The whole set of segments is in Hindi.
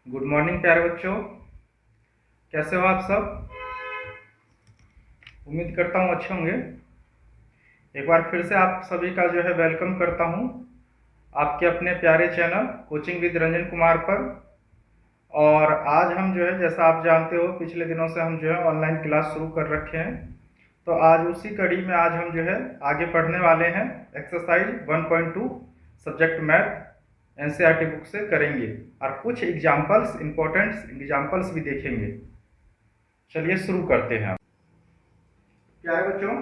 गुड मॉर्निंग प्यारे बच्चों। कैसे हो आप सब? उम्मीद करता हूँ अच्छे होंगे। एक बार फिर से आप सभी का जो है वेलकम करता हूँ आपके अपने प्यारे channel coaching with Ranjan Kumar पर। और आज हम जो है, जैसा आप जानते हो, पिछले दिनों से हम जो है ऑनलाइन क्लास शुरू कर रखे हैं। तो आज उसी कड़ी में आज हम जो है आगे पढ़ने वाले हैं। Exercise 1.2 subject math NCERT book से करेंगे और कुछ एग्जाम्पल्स, इंपॉर्टेंट एग्जाम्पल्स भी देखेंगे। चलिए शुरू करते हैं। प्यारे बच्चों,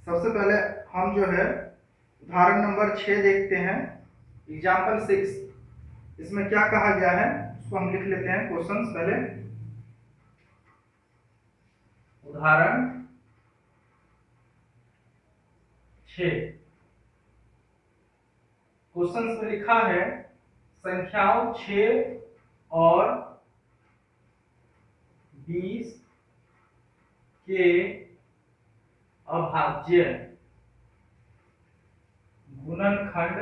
सबसे पहले हम जो है उदाहरण नंबर 6 देखते हैं। एग्जाम्पल 6, इसमें क्या कहा गया है उसको हम लिख लेते हैं। क्वेश्चंस पहले, उदाहरण 6 क्वेश्चंस में लिखा है संख्याओं 6 और 20 के अभाज्य गुणनखंड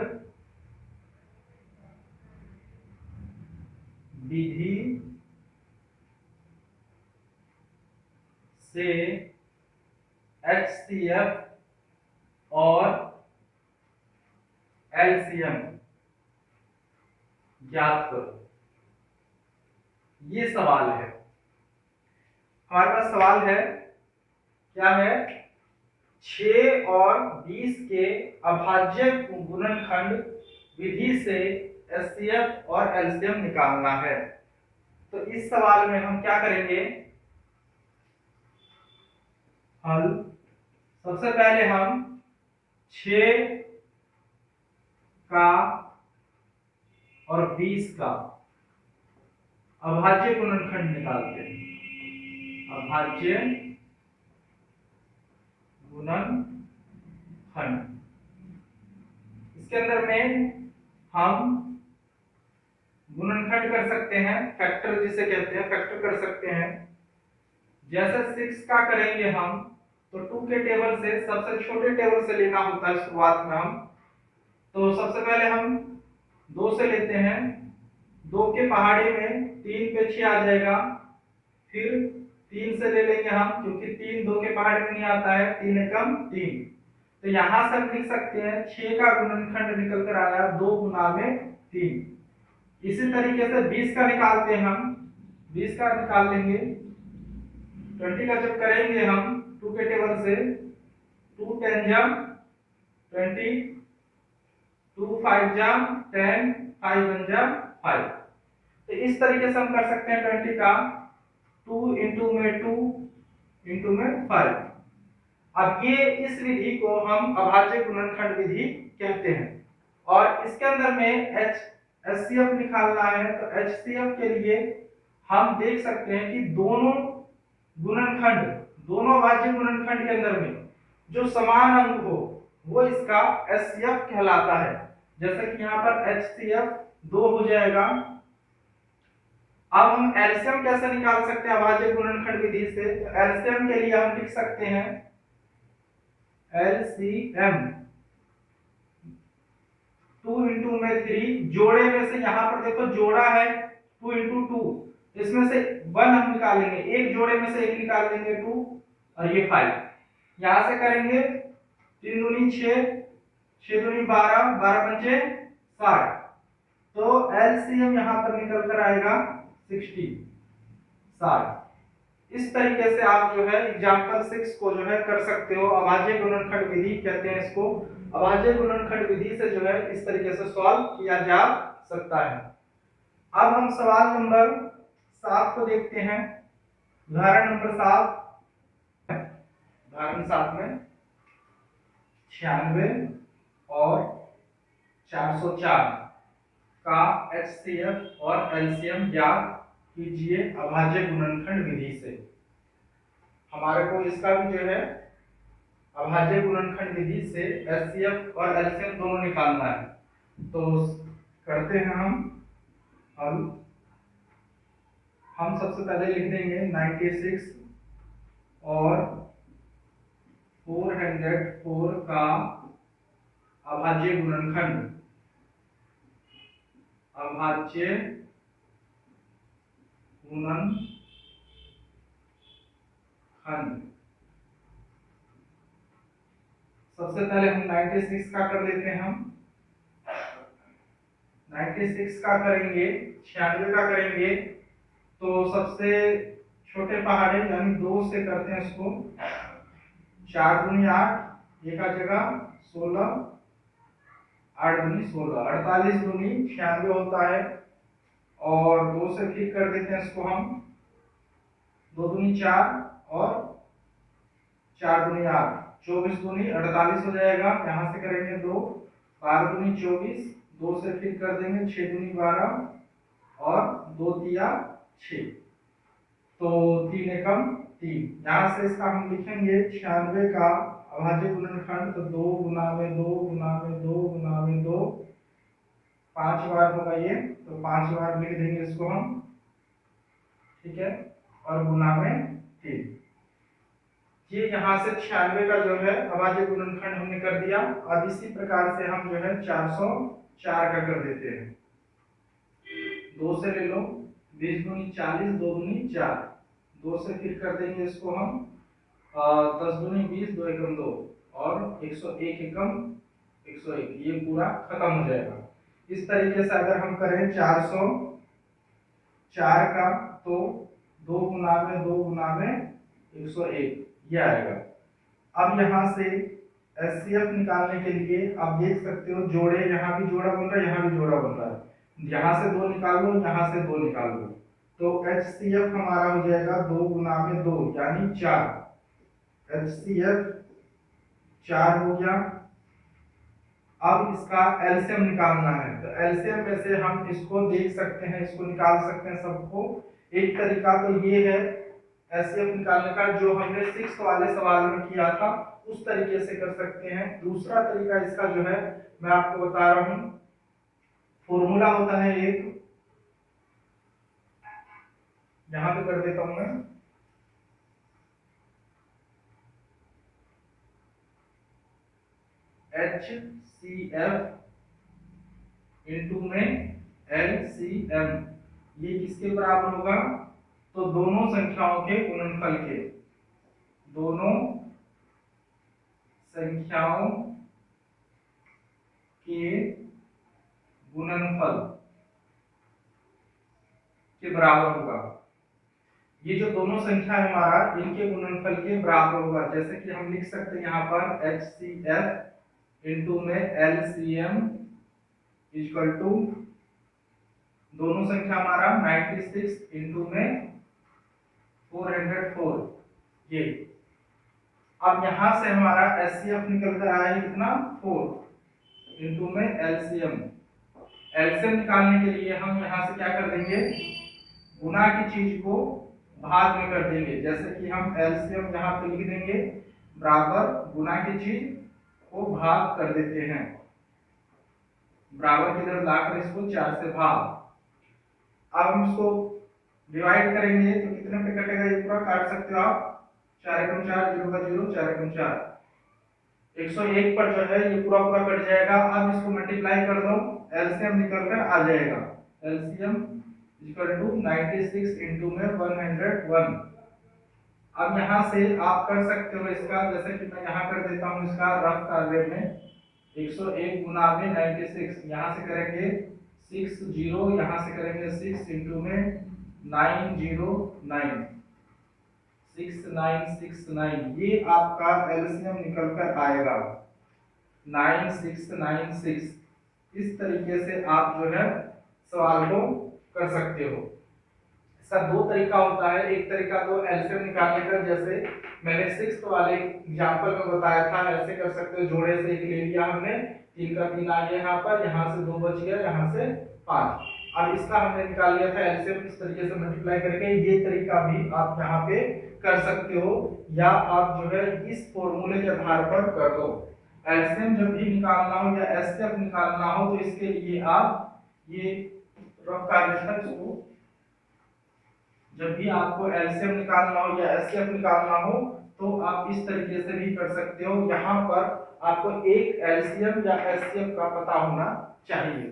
विधि से एचसीएफ और एलसीएम ज्ञात करो। ये सवाल है, हमारे पास सवाल है। क्या है? 6 और 20 के अभाज्य गुणनखंड विधि से एचसीएफ और एलसीएम निकालना है। तो इस सवाल में हम क्या करेंगे? हल सबसे पहले हम 6 का और 20 का अभाज्य गुणनखंड निकालते हैं। अभाज्य गुणनखंड, इसके अंदर में हम गुणनखंड कर सकते हैं, फैक्टर जिसे कहते हैं, फैक्टर कर सकते हैं। जैसे 6 का करेंगे हम तो 2 के टेबल से सबसे छोटे टेबल से लेना होता है शुरुआत में हम। तो सबसे पहले हम 2 से लेते हैं। 2 के पहाड़ी में 3 पे 6 आ जाएगा। फिर 3 से ले लेंगे हम, क्योंकि 3 2 के पहाड़ी में नहीं आता है। 3 एकम 3। तो यहां से हम लिख सकते हैं 6 का गुणनखंड निकल कर आया 2 गुना में 3। इसी तरीके से 20 का निकालते हैं हम। 20 का निकाल लेंगे। 20 का जब करेंगे हम 2 के टेबल से, 2 10 जम 20, 2 5 जम 10, 5 1 जम 5। तो इस तरीके से हम कर सकते हैं 20 का 2 इंटू में 2 इंटू में 5। अब ये इस विधि को हम अभाज्य गुणनखंड विधि कहते हैं। और इसके अंदर में एचसीएफ निकालना है। तो एचसीएफ के लिए हम देख सकते हैं कि दोनों गुणनखंड, दोनों अभाज्य गुणनखंड के अंदर में जो समान अंक हो वो इसका एचसीएफ कहलाता है। जैसे कि यहाँ पर एचसीएफ 2 हो जाएगा। अब हम एलसीएम कैसे निकाल सकते हैं अभाज्य गुणनखंड विधि से? तो एलसीएम के लिए हम लिख सकते हैं एलसीएम 2 इंटू में 3, जोड़े में से यहाँ पर देखो जोड़ा है 2 इंटू 2, इसमें से 1 हम निकालेंगे, एक जोड़े में से एक निकाल लेंगे 2, और ये 5। यहां से करेंगे 3 दूनी 6, 6 दूनी 12, 12 पंचे 60। तो एलसीएम यहां पर निकल कर आएगा 60। इस तरीके से आप जो है एग्जांपल 6 को जो है कर सकते हो। अभाज्य गुणनखंड विधि कहते हैं इसको। अभाज्य गुणनखंड विधि से जो है इस तरीके से सॉल्व किया जा सकता है। अब हम सवाल नंबर 7 को देखते हैं। उदाहरण नंबर 7, उदाहरण 7 में 96 और 404 का एचसीएफ और एलसीएम ज्ञात कीजिए अभाज्य गुणनखंड विधि से। हमारे को इसका भी जो है अभाज्य गुणनखंड विधि से एचसीएफ और एलसीएम दोनों निकालना है। तो करते हैं हम सबसे पहले लिख देंगे 96 और 404 का अभाज्य गुणनखंड, अभाज्य गुणनखंड। सबसे पहले हम 96 का कर लेते हैं। हम 96 का करेंगे, 96 का करेंगे तो सबसे छोटे पहाड़े यानी 2 से करते हैं इसको। 4 दूनी 8, एक जगह 16, 8 दूनी 16, 48 दूनी 96 होता है। और 2 से फिर कर देते हैं इसको हम, 2 दूनी 4 और 4 दूनी 8, 24 दूनी 48 हो जाएगा। यहाँ से करेंगे 2, 12 दूनी 24, 2 से फिर कर देंगे 6 दूनी 12 और 2 तिया 6, तो 3 एकम 3। यहाँ से इसका हम लिखेंगे 96 का अभाज्य गुणनखंड, तो 2 गुना में 2 गुना में 2 गुना में 2, 5 बार होगा ये, तो 5 बार लिख देंगे इसको हम, ठीक है, और गुना में 3। ये यहाँ से 96 का जो है अभाज्य गुणनखंड हमने कर दिया। अब इसी प्रकार से हम जो है 404 का कर देते हैं। 2 से ले लो, 20 दूनी 40, 2 दूनी 4, 2 से फिर कर देंगे इसको हम 10 दूनी 20, 2 एकम 2 और 101 एकम 101, ये पूरा खत्म हो जाएगा। इस तरीके से अगर हम करें 404 का, तो 2 गुना में 2 गुना में 101 ये आएगा। अब यहाँ से एचसीएफ निकालने के लिए आप देख सकते हो जोड़े, यहाँ भी जोड़ा बन रहा है, यहाँ भी जोड़ा बन रहा है। यहाँ से 2 निकाल लो, यहाँ से 2 निकाल लो, तो एचसीएफ हमारा हो जाएगा 2 गुना में 2 यानी 4। एचसीएफ 4 हो गया। अब इसका एलसीएम निकालना है, तो एलसीएम में से हम इसको देख सकते हैं, इसको निकाल सकते हैं सबको। एक तरीका तो ये है एचसीएफ निकालने का, जो हमने 6 वाले सवाल में किया था, उस तरीके से कर सकते हैं। दूसरा तरीका इसका जो है मैं आपको बता रहा हूं, फॉर्मूला होता है एक, यहां पे कर देता हूं मैं, HCF इंटू में LCM, ये किसके बराबर होगा, तो दोनों संख्याओं के गुणनफल के, दोनों संख्याओं के गुणनफल के बराबर होगा। ये जो दोनों संख्या है हमारा, इनके गुणनफल के बराबर होगा। जैसे कि हम लिख सकते हैं यहाँ पर HCF इंटू में LCM इक्वल टू, दोनों संख्या हमारा 96 इंटू में 404 ये। अब यहां से हमारा एचसीएफ निकल कर आया है कितना, 4 इंटू में एलसीएम। एलसीएम निकालने के लिए हम यहां से क्या कर देंगे, गुना की चीज को भाग में कर देंगे। जैसे कि हम एलसीएम यहाँ पे लिख देंगे बराबर गुना की चीज को भाग कर देते हैं, बराबर की तरफ लाकर इसको 4 से भाग। अब हम इसको डिवाइड करेंगे तो कितने पे कटेगा, ये पूरा काट सकते हो आप, 4 एकम 4, 0 का 0, 4 एकम 4, 101 पर जो है ये पूरा पूरा कट जाएगा। अब इसको मल्टीप्लाई कर दो, एलसीएम निकल कर आ जाएगा, एलसीएम इक्वल टू 96 इंटू में 101। अब यहाँ से आप कर सकते हो इसका, जैसे कि मैं यहाँ कर देता हूँ इसका रफ कार्य में, 101 गुना में 96, यहाँ से करेंगे 60, यहाँ से करेंगे 6 इंटू में 909, 6969, ये आपका एलसीएम निकल कर आएगा 9696। इस तरीके से आप जो है सवाल को कर सकते हो। इसका 2 तरीका होता है, एक तरीका तो एलसीएम निकालने का, जैसे मैंने 6 वाले एग्जांपल में बताया था, ऐसे कर सकते हो, जोड़े से एक ले लिया हमने, 3 का 3 आ गया यहाँ पर, यहाँ से 2 बच गया, यहाँ से 5। अब इसका हमने निकाल लिया था एलसीएम, इस तरीके से मल्टीप्लाई करके। ये तरीका भी आप यहाँ पे कर सकते हो, या आप जो है इस फॉर्मूले के आधार पर कर दो। एलसीएम जब भी निकालना हो या एचसीएफ निकालना हो, तो इसके लिए आप ये रफ कार्य था, इसको जब भी आपको एलसीएम निकालना हो या एचसीएफ निकालना हो, तो आप इस तरीके से भी कर सकते हो। यहाँ पर आपको एक एलसीएम या एचसीएफ का पता होना चाहिए।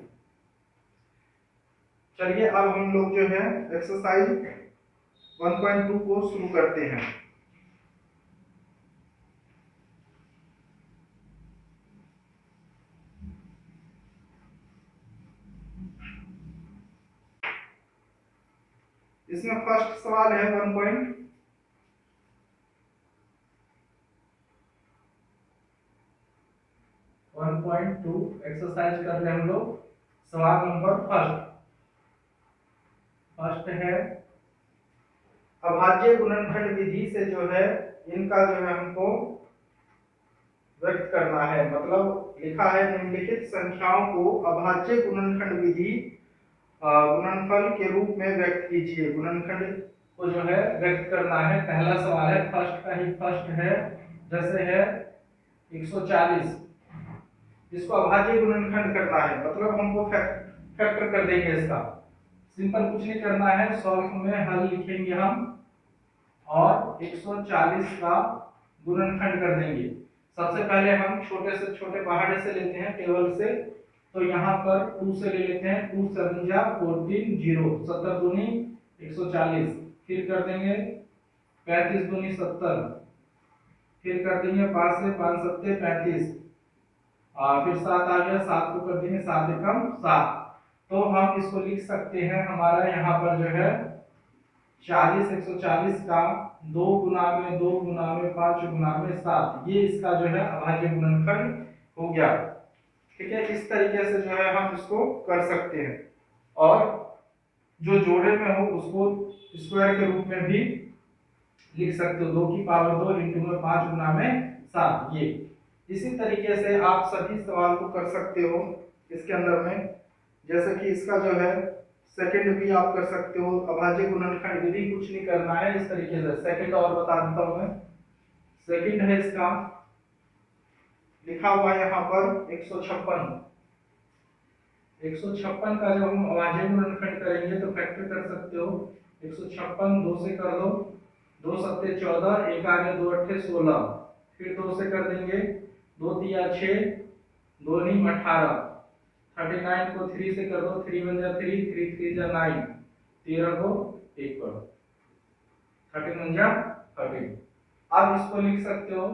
चलिए अब हम लोग जो है एक्सरसाइज 1.2 को शुरू करते हैं। इसमें फर्स्ट सवाल है 1.2 एक्सरसाइज कर रहे हैं हम लोग। सवाल नंबर फर्स्ट है अभाज्य गुणनखंड विधि से जो है इनका जो है हमको व्यक्त करना है। मतलब लिखा है निम्नलिखित संख्याओं को अभाज्य गुणनखंड विधि गुणनफल के रूप में व्यक्त कीजिए। गुणनखंड को जो है व्यक्त करना है। पहला सवाल है फर्स्ट का ही फर्स्ट है, जैसे है 140, इसको अभाज्य गुणनखंड करना है। मतलब हमको फैक्टर कर देंगे इसका। सिंपल कुछ नहीं करना है, सॉल्व में हल लिखेंगे हम और 140 का गुणनखंड कर देंगे। सबसे पहले हम छोटे से छोटे पहाड़े से लेते हैं टेबल से। तो यहाँ पर 2 से ले लेते हैं। 2 7 जा 14 0 70 दूनी 140। फिर कर देंगे 35 दूनी 70। फिर कर देंगे 5 से 5 सत्ते 35। फिर 7 आ गया, 7 को कर देंगे 7 एकम 7। तो हम इसको लिख सकते हैं, हमारा यहाँ पर जो है 40 140 का 2 गुना में 2 गुना में 5 गुना में 7, ये इसका जो है अभाज्य गुणनखंड हो गया। ठीक है, इस तरीके से जो है हम इसको कर सकते हैं। और जो जोड़े में हो उसको स्क्वायर के रूप में भी लिख सकते हो। 2 की पावर 2 इंटू में 5 गुना में 7। ये इसी तरीके से आप सभी सवाल को कर सकते हो इसके अंदर में। जैसे कि इसका जो है सेकंड भी आप कर सकते हो। अभाज्य गुणनखंड विधि कुछ नहीं करना है, इस तरीके से सेकंड और बता देता हूं मैं। सेकंड है इसका लिखा हुआ है यहाँ पर 156। 156 का जब हम अभाज्य गुणनखंड करेंगे तो फैक्टर कर सकते हो। 156 2 से कर दो, 2 सत्ते 14, 1 आ गया 2 अट्ठे 16। फिर 2 से कर देंगे, 2 तिया 6, 2 नी 18। 39 को 3 से कर दो, 3 1 जा 3, 3 3 जा 9, 13 को 1 पर 13 1 जा 13। अब इसको लिख सकते हो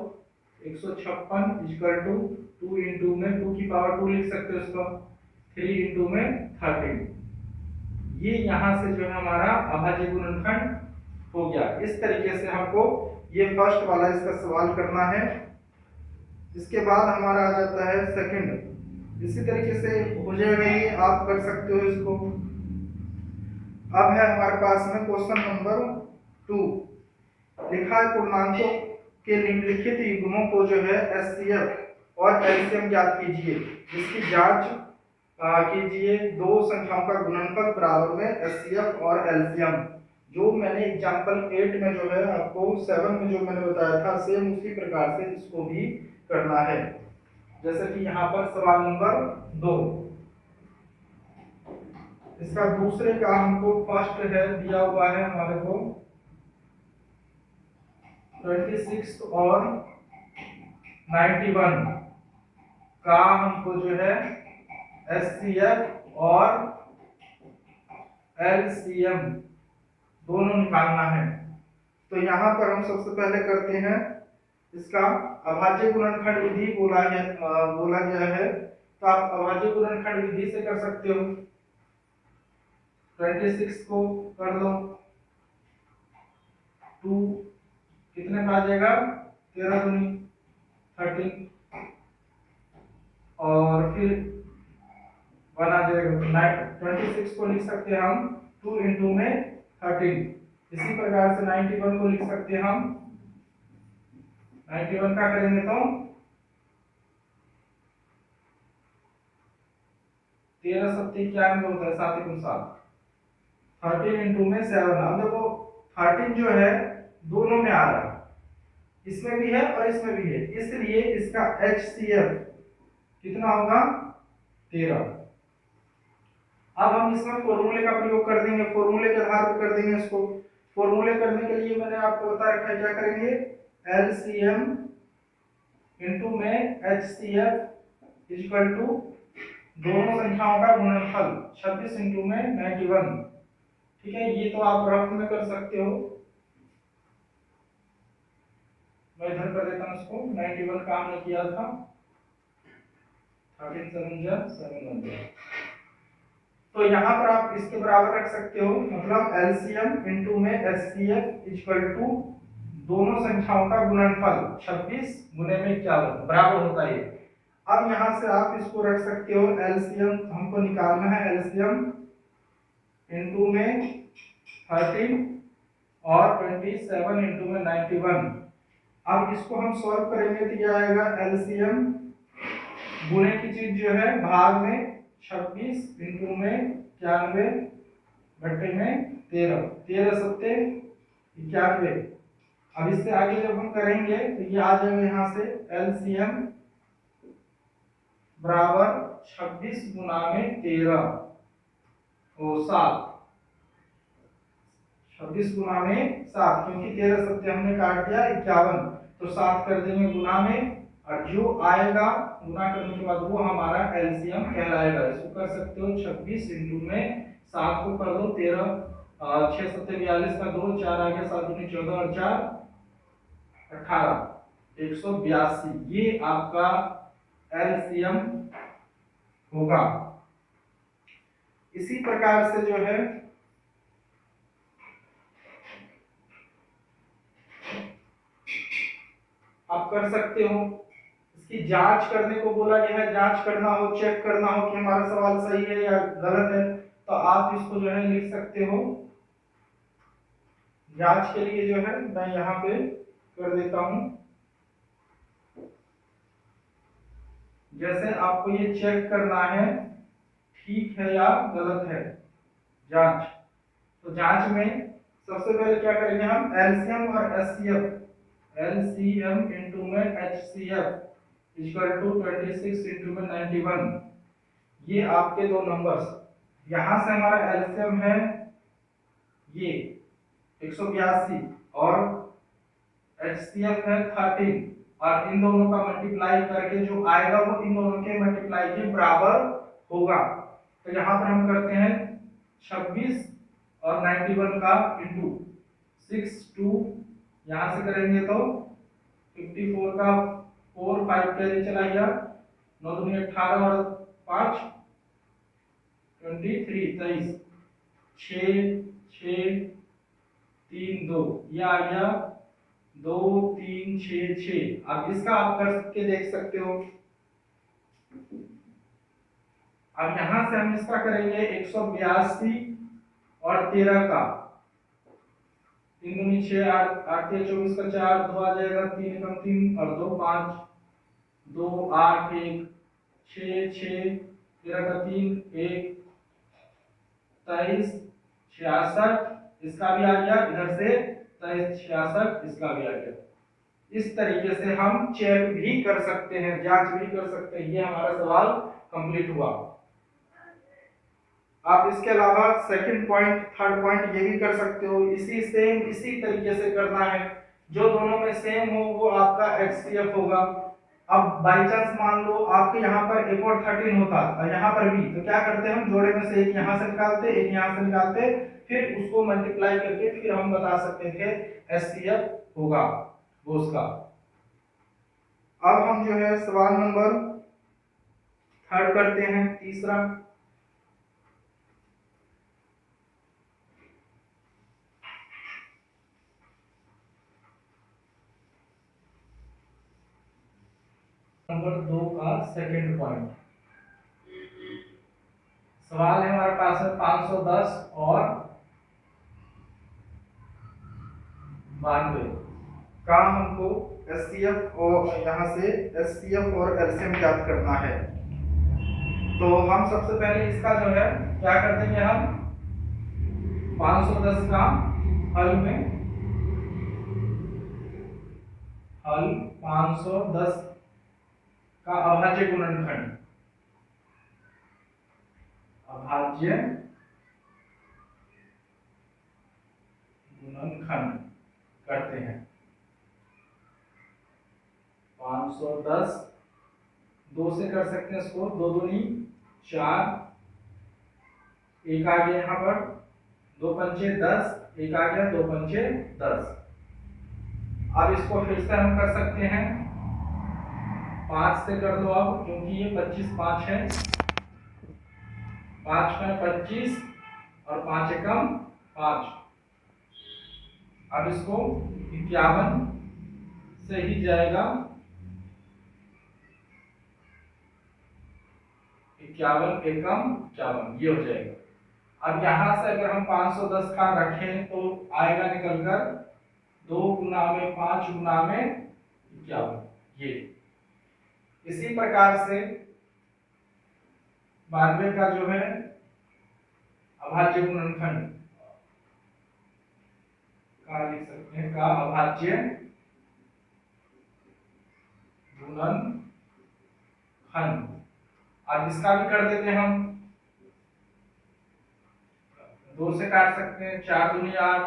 156 इक्वल टू 2 इंटू में 2 की पावर 2 लिख सकते हो इसको, 3 इंटू में 13। ये यहाँ से जो है हमारा अभाज्य गुणनखंड हो गया। इस तरीके से हमको ये फर्स्ट वाला इसका सवाल करना है। इसके बाद हमारा आ जाता है सेकंड। इसी तरीके से हो जाएगा, ये आप कर सकते हो इसको। अब है हमारे पास में क्वेश्चन नंबर 2। लिखा है पूर्णांकों के निम्नलिखित युग्मों को जो है एचसीएफ और एलसीएम ज्ञात कीजिए। इसकी जांच कीजिए। दो संख्याओं का गुणनफल बराबर में एचसीएफ और एलसीएम। जो मैंने एग्जांपल 8 में जो है आपको 7 में जो मैंने बताया था, सेम उसी प्रकार से इसको भी करना है। जैसे कि यहाँ पर सवाल नंबर 2, इसका दूसरे का हमको फर्स्ट है दिया हुआ है हमारे को 26 और 91 का हमको जो है एचसीएफ और एलसीएम दोनों निकालना है। तो यहाँ पर हम सबसे पहले करते हैं इसका अभाज्य गुणनखंड विधि बोला गया है। तो आप अभाज्य गुणनखंड विधि से कर सकते हो। 26 को कर लो, 2 कितने का आ जाएगा 13 दूनी 13, और फिर 1 आ जाएगा। 26 को लिख सकते हैं हम 2 इंटू में 13। इसी प्रकार से 91 को लिख सकते हैं हम। 91 का करेंगे तो 13 सत्ती 91 होता है, 7 एकम 7। 13 इंटू में 7। अब देखो 13 जो है दोनों में आ रहा है, इसमें भी है और इसमें भी है, इसलिए इसका HCF कितना होगा 13। अब हम इसमें फॉर्मूले का प्रयोग कर देंगे। फॉर्मूले के आधार पर कर देंगे इसको। फॉर्मूले करने के लिए मैंने आपको बता रखा है, क्या करेंगे LCM इंटू में HCF इक्वल टू दोनों संख्याओं का गुणनफल 26 इंटू में 91। ठीक है, ये तो आप रफ में कर सकते हो। मैं इधर कर देता हूँ इसको, 91 का हमने किया था, 13 7 जा 7 1 जा। तो यहाँ पर आप इसके बराबर रख सकते हो, मतलब एलसीएम इनटू में एचसीएफ इक्वल टू दोनों संख्याओं का गुणनफल 26 गुने में 51 बराबर होता है। अब यहाँ से आप इसको रख सकते हो, एलसीएम हमको निकालना है, एलसीएम इनटू में 13 और 27 इनटू में 91। अब इसको हम सॉल्व करेंगे तो क्या आएगा, एलसीएम गुणे की चीज जो है भाग में 26 इनटू में 91 बटे में 13, 13 सत्ते 91। अब इससे आगे जब हम करेंगे तो ये आ जाएगा यहाँ से एलसीएम बराबर 26 गुना में 13 ओ 7, 26 गुना में 7, क्योंकि 13 सत्ते हमने काट दिया 51, तो 7 कर देंगे गुना में, और जो आएगा गुना करने के बाद वो हमारा एलसीएम कहलाएगा। इसको कर सकते हो 26 इनटू में 7 को कर दो 13, 6 सत्ते 42 का 2, 4 आ गया, 7 दूनी 14 और 4 18, 182। ये आपका एलसीएम होगा। इसी प्रकार से जो है आप कर सकते हो, इसकी जांच करने को बोला गया है, जांच करना हो, चेक करना हो कि हमारा सवाल सही है या गलत है, तो आप इसको जो है लिख सकते हो। जांच के लिए जो है मैं यहाँ पे कर देता हूं, जैसे आपको ये चेक करना है ठीक है या गलत है, जांच। तो जांच में सबसे पहले क्या करेंगे हम, एलसीएम और एचसीएफ, एलसीएम इनटू में एचसीएफ इक्वल टू 26 इनटू में 91, ये आपके दो नंबर्स। यहां से हमारा एलसीएम है ये 182 और एचसीएफ है 13, और इन दोनों का मल्टीप्लाई करके जो आएगा वो इन दोनों के मल्टीप्लाई के बराबर होगा। तो यहाँ पर हम करते हैं 26 और 91 का इंटू 6 2, यहाँ से करेंगे तो 54 का 4 5 कैरी चला गया, 9 दूनी 18 और 5 23 23, 6 6 3 2, ये आ गया 2 3 6 6। अब इसका आप करके देख सकते हो। अब यहां से हम इसका करेंगे 182 और 13 का, 3 दूनी 6 8 8 24 का 4, 2 आ जाएगा, 3 कम 3 और 2 5, 2 8 1 6 6, 13 का 3 1 23 66, इसका भी आ गया इधर से 23 66, इसका भी आ गया। इस तरीके से हम चेक भी कर सकते हैं, जांच भी कर सकते हैं। ये हमारा सवाल कंप्लीट हुआ। आप इसके अलावा सेकंड पॉइंट, थर्ड पॉइंट ये भी कर सकते हो, इसी तरीके से करना है। जो दोनों में सेम हो वो आपका एचसीएफ होगा। अब बाई चांस मान लो आपके यहाँ पर एक और 13 होता और यहाँ पर भी, तो क्या करते हैं हम जोड़े में से एक यहाँ से निकालते, एक यहाँ से निकालते, फिर उसको मल्टीप्लाई करके फिर हम बता सकते थे एचसीएफ होगा वो उसका। अब हम जो है सवाल नंबर थर्ड करते हैं, तीसरा। नंबर 2 का सेकंड पॉइंट सवाल है हमारे पास है 510 और 92 का हमको एचसीएफ और यहाँ से एचसीएफ और एलसीएम ज्ञात करना है। तो हम सबसे पहले इसका जो है क्या कर देंगे, हम 510 का हल में हल 510 का अभाज्य गुणनखंड, अभाज्य गुणनखंड करते हैं। 510 2 से कर सकते हैं इसको, 2 दूनी 4, एक आ गया यहाँ पर 2 पंचे 10, एक आ गया 2 पंचे 10। अब इसको फिर से हम कर सकते हैं, 5 से कर दो अब, क्योंकि ये 25 5 है, 5 में 25 और 5 एकम 5। अब इसको 51 से ही जाएगा, 51 एकम 51, ये हो जाएगा। अब यहां से अगर हम 510 का रखें तो आएगा निकलकर 2 गुना में 5 गुना में 51, ये। इसी प्रकार से 92 का जो है अभाज्य गुणनखंड का लिख सकते हैं, का अभाज्य गुणनखंड। अब इसका भी कर देते हैं हम, 2 से काट सकते हैं, 4 दूनी 8,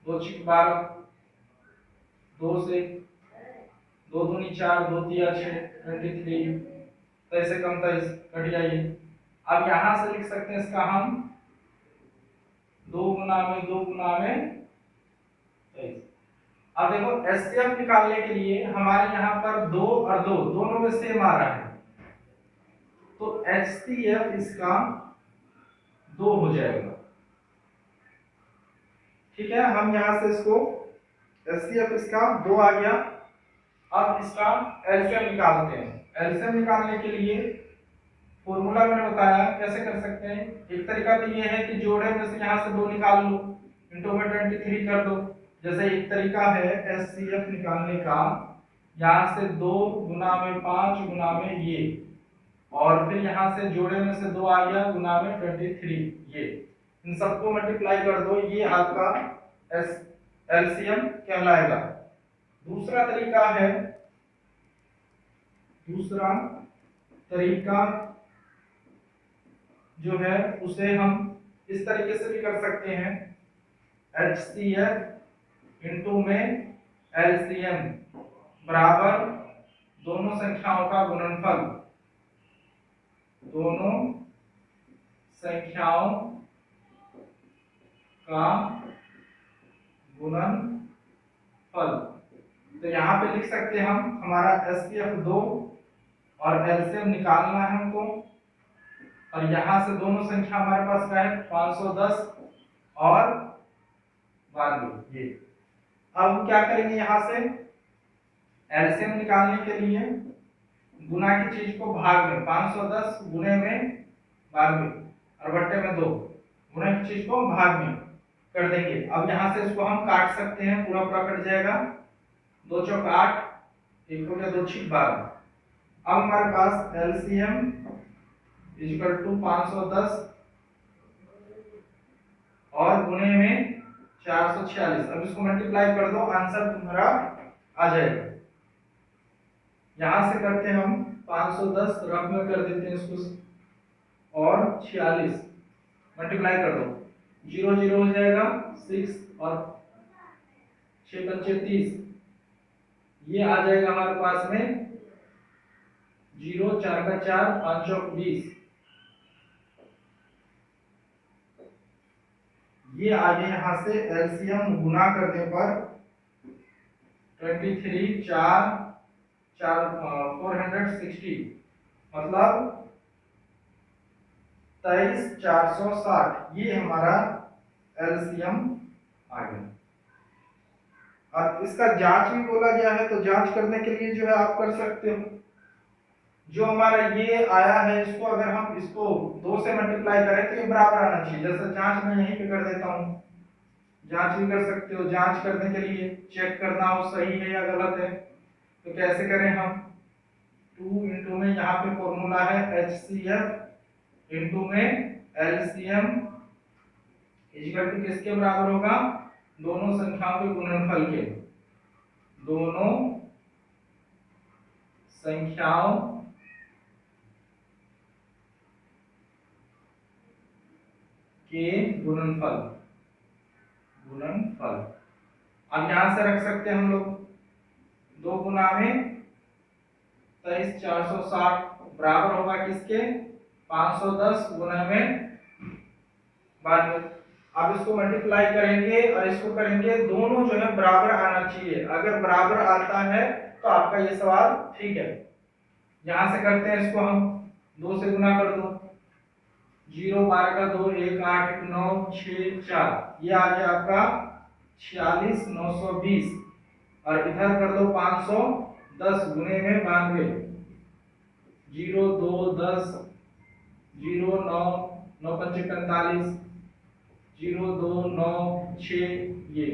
2 छिक 12, 2 से 2 दूनी 4, 2 तिया 6, 23, 23 से कम 23, कट जाइए। अब यहां से लिख सकते हैं इसका हम 2 गुना में 2 गुना में 23। अब देखो एचसीएफ निकालने के लिए हमारे यहाँ पर 2 और 2 दोनों में सेम आ रहा है, तो एचसीएफ इसका 2 हो जाएगा। ठीक है, हम यहां से इसको एचसीएफ इसका 2 आ गया। अब इसका एलसीएम निकालते हैं। एलसीएम निकालने के लिए फॉर्मूला मैंने बताया कैसे कर सकते हैं। एक तरीका तो ये है कि जोड़े में से यहाँ से 2 निकाल लो, इंटू में 23 कर दो। जैसे एक तरीका है एचसीएफ निकालने का, यहाँ से 2 गुना में 5 गुना में ये, और फिर यहाँ से जोड़े में से 2 आ गया गुना में 23, ये। इन सबको मल्टीप्लाई कर दो, ये आपका एलसीएम कहलाएगा। दूसरा तरीका जो है उसे हम इस तरीके से भी कर सकते हैं, HCF इंटू में LCM बराबर दोनों संख्याओं का गुणनफल, दोनों संख्याओं का गुणनफल। तो यहाँ पे लिख सकते हैं हम, हमारा HCF 2 और LCM निकालना है हमको, और यहाँ से दोनों संख्या हमारे पास क्या है 510 और 92, ये। अब क्या करेंगे, यहाँ से एलसीएम निकालने के लिए गुना की चीज को भाग में 510 गुने में 92 और बट्टे में 2, गुना की चीज को भाग में कर देंगे। अब यहाँ से इसको हम काट सकते हैं, पूरा पूरा कट जाएगा, 2 चौक 8, 1 हो गया 2 छिक 12। अब हमारे पास एलसीएम इक्वल टू 510 और गुने में 446। अब इसको मल्टीप्लाई कर दो, आंसर तुम्हारा आ जाएगा। यहां से करते हैं हम 510 रफ में कर देते हैं इसको, और 46 मल्टीप्लाई कर दो, 0 0 हो जाएगा, 6 और 6 पंचे 30, ये आ जाएगा हमारे पास में 0 4 का 4, 5 चौक 20, ये आगे यहां से एलसीएम गुना करने पर 23 4 460, मतलब 23460, ये हमारा एलसीएम आ गया। अब इसका जांच भी बोला गया है, तो जांच करने के लिए जो है आप कर सकते हो, जो हमारा ये आया है इसको अगर हम इसको 2 से मल्टीप्लाई करें तो ये बराबर आना चाहिए। जैसे जांच में यहीं पे कर देता हूं, जांच भी कर सकते हो। जांच करने के लिए चेक करना हो सही है या गलत है, तो कैसे करें हम, 2 इंटू में यहाँ पे फॉर्मूला है HCF इंटू में LCM इक्वल टू किसके बराबर होगा, दोनों संख्याओं के गुणनफल के, दोनों संख्याओं के गुणनफल। अब यहां से रख सकते हैं हम लोग 2 गुना में 23 460 बराबर होगा किसके, 510 गुना में 92। आप इसको मल्टीप्लाई करेंगे और इसको करेंगे, दोनों जो है बराबर आना चाहिए। अगर बराबर आता है तो आपका ये सवाल ठीक है। यहां से करते हैं इसको हम, 2 से गुना कर दो, 0 12 का 2 1 8 9 6 4, ये आ गया आपका 46 920। और इधर कर दो 510 गुने में 92, 0 2 10 0 9 9 5 45, 0 2 9 6, ये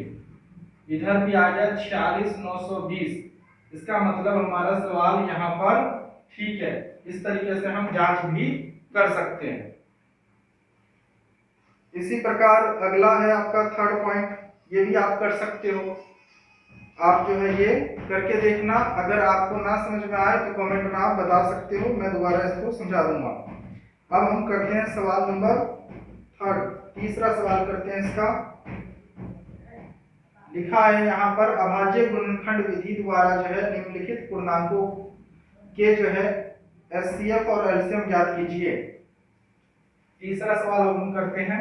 इधर भी आ गया 46 920। इसका मतलब हमारा सवाल यहाँ पर ठीक है। इस तरीके से हम जांच भी कर सकते हैं। इसी प्रकार अगला है आपका थर्ड पॉइंट, ये भी आप कर सकते हो। आप जो है ये करके देखना, अगर आपको ना समझ में आए तो कमेंट में आप बता सकते हो, मैं दोबारा इसको समझा दूंगा। अब हम करते हैं सवाल नंबर थर्ड, तीसरा सवाल करते हैं। इसका लिखा है यहाँ पर, अभाज्य गुणनखंड विधि द्वारा जो है निम्नलिखित पूर्णांकों के जो है एचसीएफ और एलसीएम ज्ञात कीजिए। तीसरा सवाल हम करते हैं।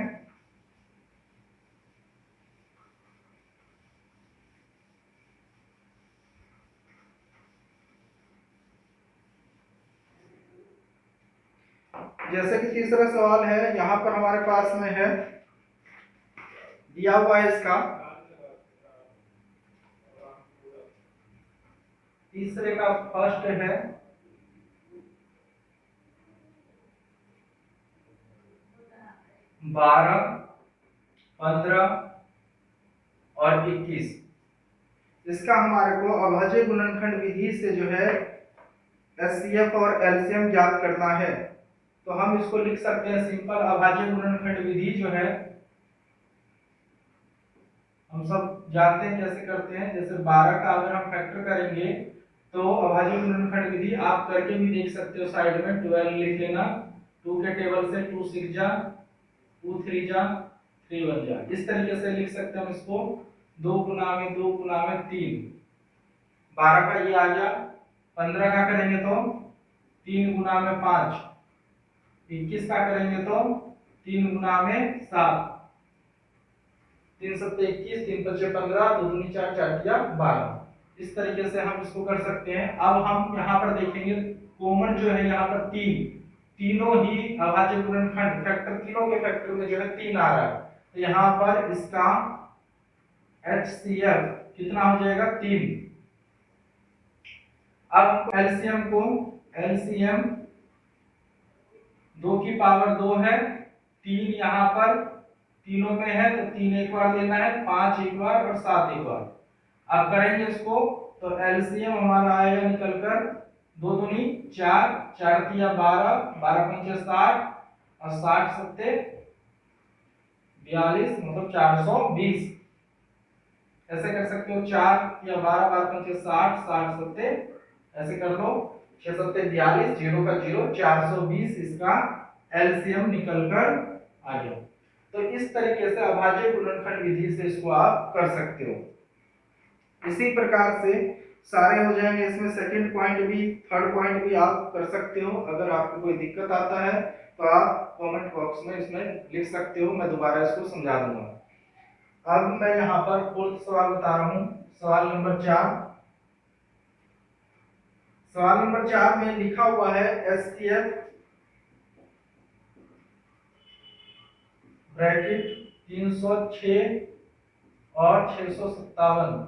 जैसे कि तीसरा सवाल है, यहाँ पर हमारे पास में है, दिया हुआ है इसका, तीसरे का फर्स्ट है 12 15 और 21। इसका हमारे को अभाज्य गुणनखंड विधि से जो है एचसीएफ और एलसीएम ज्ञात करना है। तो हम इसको लिख सकते हैं सिंपल, अभाज्य गुणनखंड विधि जो है हम सब जानते हैं कैसे करते हैं। जैसे 12 का अगर हम फैक्टर करेंगे तो अभाज्य गुणनखंड विधि आप करके भी देख सकते हो, साइड में 12 लिख लेना, 2 के टेबल से 2 6 जा, 2 3 जा, 3 1 जा, इस तरीके से लिख सकते हैं हम इसको। 2 गुना में 2 गुना में 3, 12 का ये आ गया। 15 का करेंगे तो 3 गुना में 5, 21 का करेंगे तो 3 गुना में 7, 3 7 21, 3 5 15, 2 दूनी 4, 4 तिया 12। इस तरीके से हम इसको कर सकते हैं। अब हम यहाँ पर देखेंगे, कॉमन जो है यहाँ पर 3, तीनों ही अभाज्य गुणनखंड फैक्टर, तीनों के फैक्टर में जो है 3 आ रहा है। तो यहाँ पर इसका HCF कितना हो जाएगा, 3। अब एलसीएम को, एलसीएम 2 की पावर 2 है, 3 यहाँ पर तीनों में है तो 3 एक बार लेना है, 5 एक बार और 7 एक बार। अब करेंगे इसको तो एलसीएम हमारा आएगा निकलकर 2 दूनी 4, 4 तिया 12, 12 पंचे 60 और 60 सत्ते 42, मतलब 420। ऐसे कर सकते हो, 4 या 12, 12 पंचे 60, 60 सत्ते, ऐसे कर लो 6 सत्ते 42, 0 का 0, 420 इसका एलसीएम निकलकर आ गया। तो इस तरीके से अभाज्य गुणनखंड विधि से इसको आप कर सकते हो। इसी प्रकार से सारे हो जाएंगे। इसमें सेकंड पॉइंट भी, थर्ड पॉइंट भी आप कर सकते हो। अगर आपको कोई दिक्कत आता है तो आप कमेंट बॉक्स में इसमें लिख सकते हो, मैं दोबारा इसको समझा दूंगा। अब मैं यहाँ पर फोर्थ सवाल बता रहा हूँ, सवाल नंबर 4। सवाल नंबर 4 में लिखा हुआ है एचसीएफ ब्रैकेट 306 और 657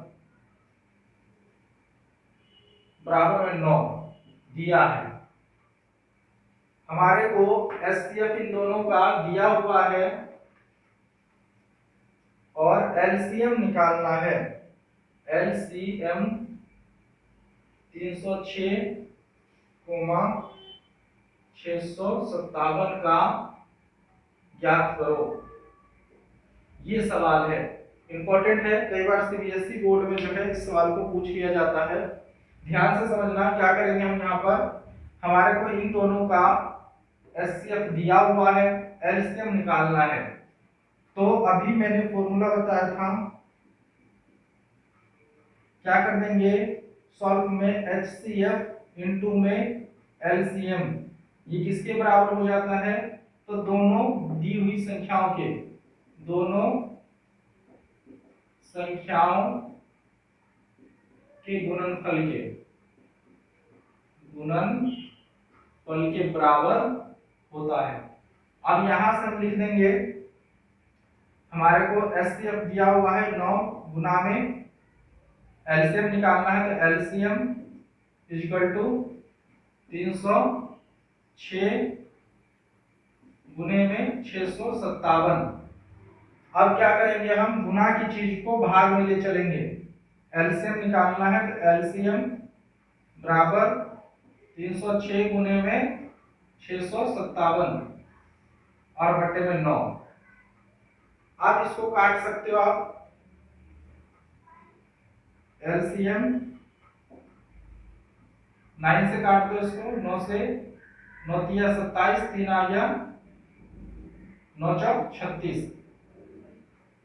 बराबर में 9 दिया है। हमारे को एचसीएफ इन दोनों का दिया हुआ है और एलसीएम निकालना है। एलसीएम 306, 657 का ज्ञात करो। ये सवाल है, इंपॉर्टेंट है। कई बार सीबीएसई बोर्ड में जो है इस सवाल को पूछ लिया जाता है। ध्यान से समझना, क्या करेंगे हम यहाँ पर, हमारे को इन दोनों का एचसीएफ दिया हुआ है, एलसीएम निकालना है। तो अभी मैंने फॉर्मूला बताया था, क्या कर देंगे, सॉल्व में HCF इनटू में LCM, ये किसके बराबर हो जाता है, तो दोनों दी हुई संख्याओं के, दोनों संख्याओं के गुणनफल के बराबर होता है। अब यहां से हम लिख देंगे, हमारे को एचसीएफ दिया हुआ है 9 गुना में एलसीएम निकालना है, तो एलसीएम इक्वल टू 306 गुने में 657। अब क्या करेंगे, हम गुना की चीज को भाग में ले चलेंगे। एलसीएम निकालना है तो एलसीएम बराबर 306 गुने में 657 और बट्टे में 9। आप इसको काट सकते हो, आप एलसीएम 9 से काट दो इसको, 9 से 9 तिया 27, 3 आ गया 9 चौक 36,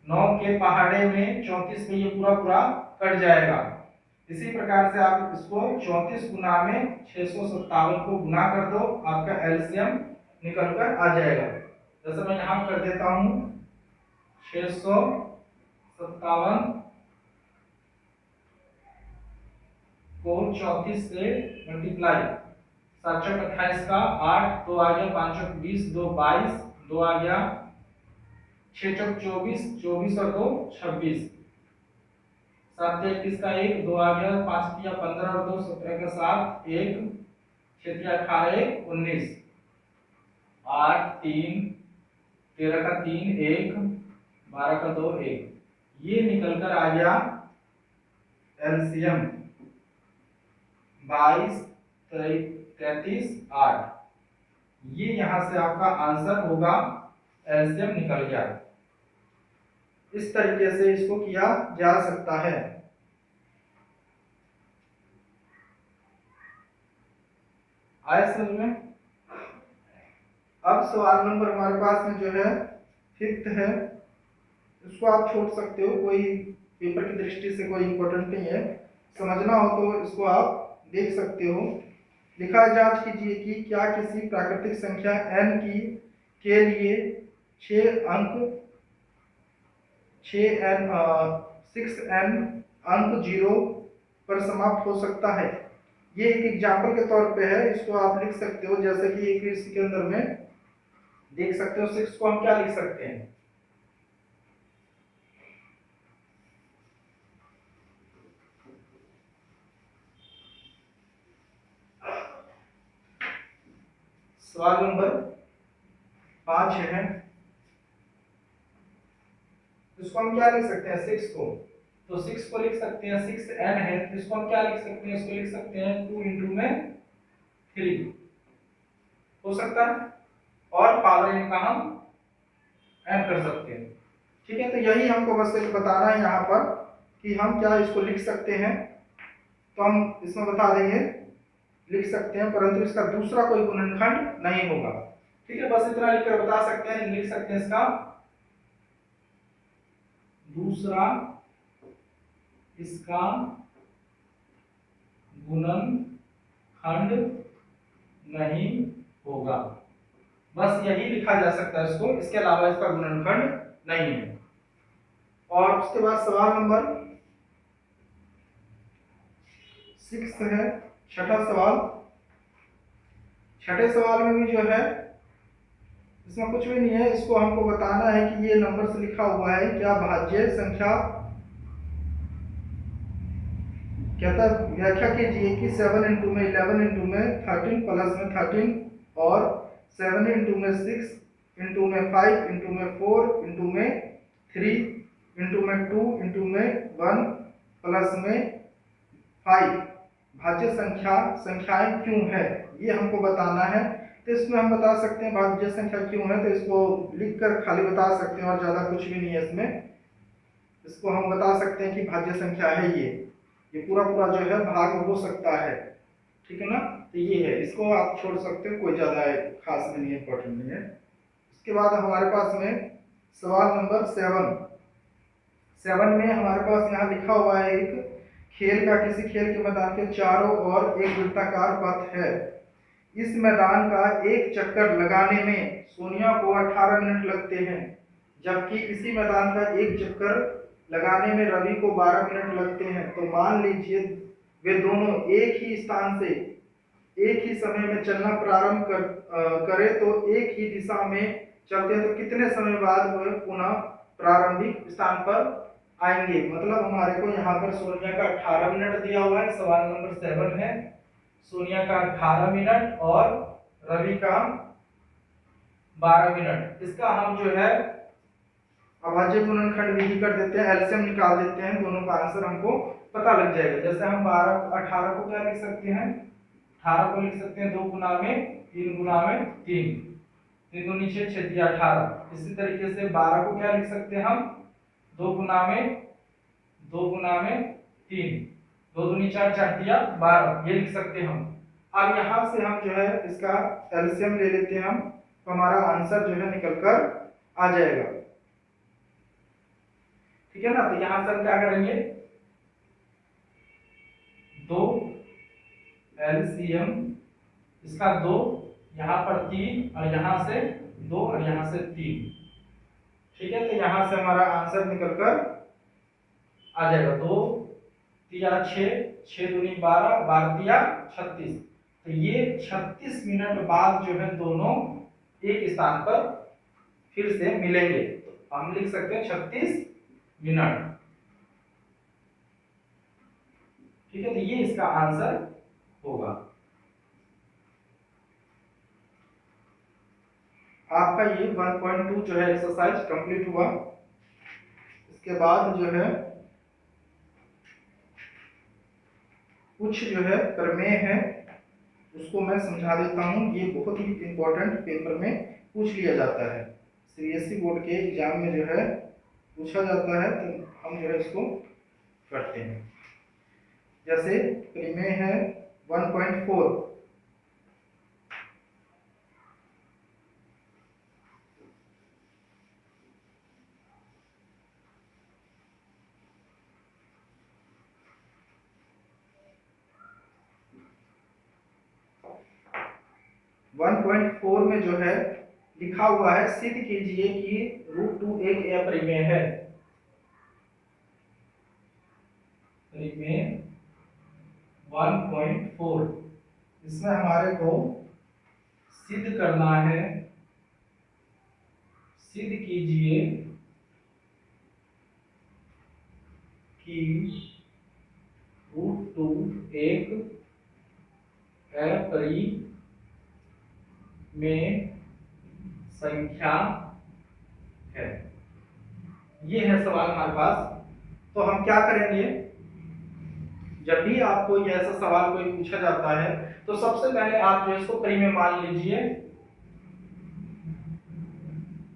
9 के पहाड़े में 34 में ये पूरा पूरा कट जाएगा। इसी प्रकार से आप इसको 34 गुना में 657 को गुना कर दो, आपका एलसीएम निकल कर आ जाएगा। जैसे मैं यहां कर देता हूं 657 को 34 से मल्टीप्लाई, 7 चौक 28 का 8, 2 आ गया 5 चौक 20, 2 22, 2 आ गया 6 चौक 24, 24 और 2 26, 7 21 का 1, 2 आ गया 5 तिया 15 और 2 17 का 7, 1 6 तिया 18 19, 8 3 13 का 3 1 12 का 2 1, ये निकल कर आ गया एलसीएम 22 33 8। ये यहां से आपका आंसर होगा, एलसीएम निकल गया। इस तरीके से इसको किया जा सकता है। आया समझ में? अब सवाल नंबर हमारे पास में जो है 5th है, इसको आप छोड़ सकते हो, कोई पेपर की दृष्टि से कोई इंपॉर्टेंट नहीं है, समझना हो तो इसको आप देख सकते हो। लिखा जांच कीजिए कि क्या किसी प्राकृतिक संख्या n की के लिए 6n अंक 0 पर समाप्त हो सकता है। ये एक एग्जाम्पल के तौर पे है, इसको आप लिख सकते हो, जैसे कि एक इसके अंदर में देख सकते हो 6 को हम क्या लिख सकते हैं, सवाल नंबर 5 है, इसको हम क्या लिख सकते हैं 6 को, तो 6 को लिख सकते हैं 6n है, इसको हम क्या लिख सकते हैं, इसको लिख सकते हैं 2 इंटू में 3 हो सकता है, और पावर इनका हम n कर सकते हैं। ठीक है, तो यही हमको बस एक बताना है यहाँ पर कि हम क्या इसको लिख सकते हैं, तो हम इसमें बता देंगे लिख सकते हैं, परंतु इसका दूसरा कोई गुणनखंड नहीं होगा। ठीक है, बस इतना लिखकर बता सकते हैं, लिख सकते हैं इसका दूसरा इसका गुणनखंड नहीं होगा, बस यही लिखा जा सकता है इसको, इसके अलावा इसका गुणनखंड नहीं है। और उसके बाद सवाल नंबर 6 है, छठा सवाल। छठे सवाल में भी जो है इसमें कुछ भी नहीं है, इसको हमको बताना है कि ये नंबर से लिखा हुआ है, क्या भाज्य संख्या, कहता है व्याख्या कीजिए कि 7 इंटू में 11 इंटू में 13 प्लस में 13 और 7 इंटू में 6 इंटू में 5 इंटू में 4 इंटू में 3 इंटू में 2 इंटू में 1 प्लस में 5 भाज्य संख्याएं क्यों है, ये हमको बताना है। तो इसमें हम बता सकते हैं भाज्य संख्या क्यों है, तो इसको लिखकर खाली बता सकते हैं और ज़्यादा कुछ भी नहीं है इसमें। इसको हम बता सकते हैं कि भाज्य संख्या है ये पूरा पूरा जो है भाग हो सकता है, ठीक है ना, तो ये है, इसको आप छोड़ सकते हो, कोई ज़्यादा खास में नहीं है, इंपॉर्टेंट नहीं है। उसके बाद हमारे पास में सवाल नंबर 7 में हमारे पास यहाँ लिखा हुआ है, एक खेल का किसी खेल के मैदान के चारों ओर एक वृत्ताकार पथ है, इस मैदान का एक चक्कर लगाने में सोनिया को 18 मिनट लगते हैं, जबकि इसी मैदान का एक चक्कर लगाने में रवि को 12 मिनट लगते हैं, तो मान लीजिए वे दोनों एक ही स्थान से एक ही समय में चलना प्रारंभ करें तो एक ही दिशा में चलते हैं, तो कितने समय बाद वह पुनः प्रारंभिक स्थान पर आएंगे। मतलब हमारे को यहाँ पर सोनिया का 18 मिनट दिया हुआ है, सवाल नंबर 7 है। सोनिया का 18 मिनट और रवि का 12 मिनट। इसका हम जो है अभाज्य गुणनखंड विधि कर देते हैं, एलसीएम निकाल देते हैं, दोनों का आंसर हमको पता लग जाएगा। जैसे हम 18 को क्या लिख सकते हैं, 18 को लिख सकते हैं 2 गुना में 3 गुना में 3, 3 दूनी 6, 6 दिया 18। इसी तरीके से 12 को क्या लिख सकते हैं हम 2 गुना में 3, 2 दूनी 4, 4 दिया 12, ये लिख सकते हैं हम। अब यहाँ से हम जो है इसका एलसीएम ले लेते हैं हम, तो हमारा आंसर जो है निकल कर आ जाएगा। ठीक है ना। तो यहां से हम क्या करेंगे, 2 एलसीएम, इसका 2, यहां पर 3 और यहां से 2 और यहां से 3। ठीक है, तो यहां से हमारा आंसर निकल कर आ जाएगा 2 तिया 6, 6 दूनी 12, 12 तिया 36। तो ये 36 मिनट बाद जो है दोनों एक स्थान पर फिर से मिलेंगे, तो हम लिख सकते हैं 36 मिनट। ठीक है, तो ये इसका आंसर होगा। आपका ये 1.2 जो है एक्सरसाइज कंप्लीट हुआ। इसके बाद जो है कुछ जो है प्रमेय है, उसको मैं समझा देता हूँ। ये बहुत ही इंपॉर्टेंट पेपर में पूछ लिया जाता है, सीबीएसई बोर्ड के एग्जाम में जो है पूछा जाता है, तो हम जो है इसको करते हैं। जैसे प्रमेय है 1.4, में जो है लिखा हुआ है, सिद्ध कीजिए कि √2 एक अप्रमेय है। प्रमेय 1.4, इसमें हमारे को सिद्ध करना है, सिद्ध कीजिए कि √2 एक अप्रमेय संख्या है। ये है सवाल हमारे पास। तो हम क्या करेंगे, जब भी आपको ये ऐसा सवाल कोई पूछा जाता है तो सबसे पहले आप जो इसको प्रमेय मान लीजिए।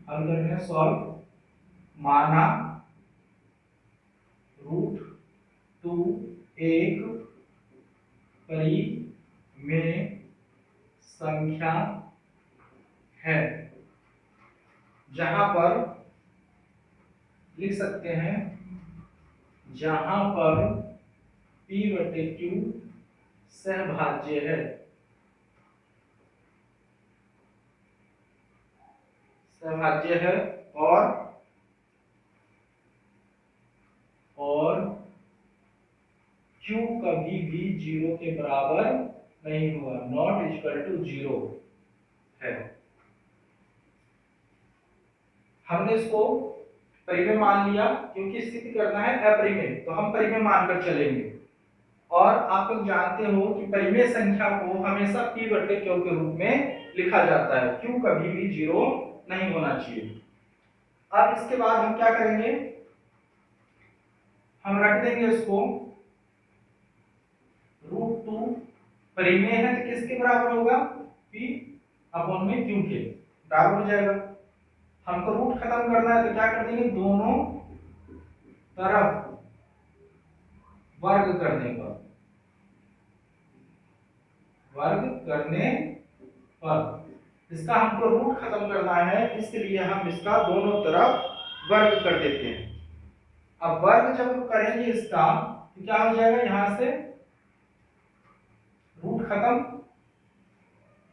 हल करने सॉल्व, माना √2 एक परिमेय संख्या है, जहां पर लिख सकते हैं, जहां पर P/Q सहभाज्य है, सहभाज्य है और Q कभी भी 0 के बराबर नहीं हुआ, नॉट इक्वल टू 0 है। हमने इसको परिमेय मान लिया, क्योंकि सिद्ध करना है अपरिमेय, तो हम परिमेय मानकर चलेंगे। और आप लोग जानते हो कि परिमेय संख्या को हमेशा P/Q के रूप में लिखा जाता है, Q कभी भी 0 नहीं होना चाहिए। अब इसके बाद हम क्या करेंगे, हम रख देंगे इसको √2 परिमेय है तो किसके बराबर होगा, P/Q के बराबर हो जाएगा। हमको रूट खत्म करना है तो क्या कर देंगे, दोनों तरफ वर्ग करने पर, इसका हमको रूट खत्म करना है, इसलिए हम इसका दोनों तरफ वर्ग कर देते हैं। अब वर्ग जब करेंगे इसका तो क्या हो जाएगा, यहां से रूट खत्म,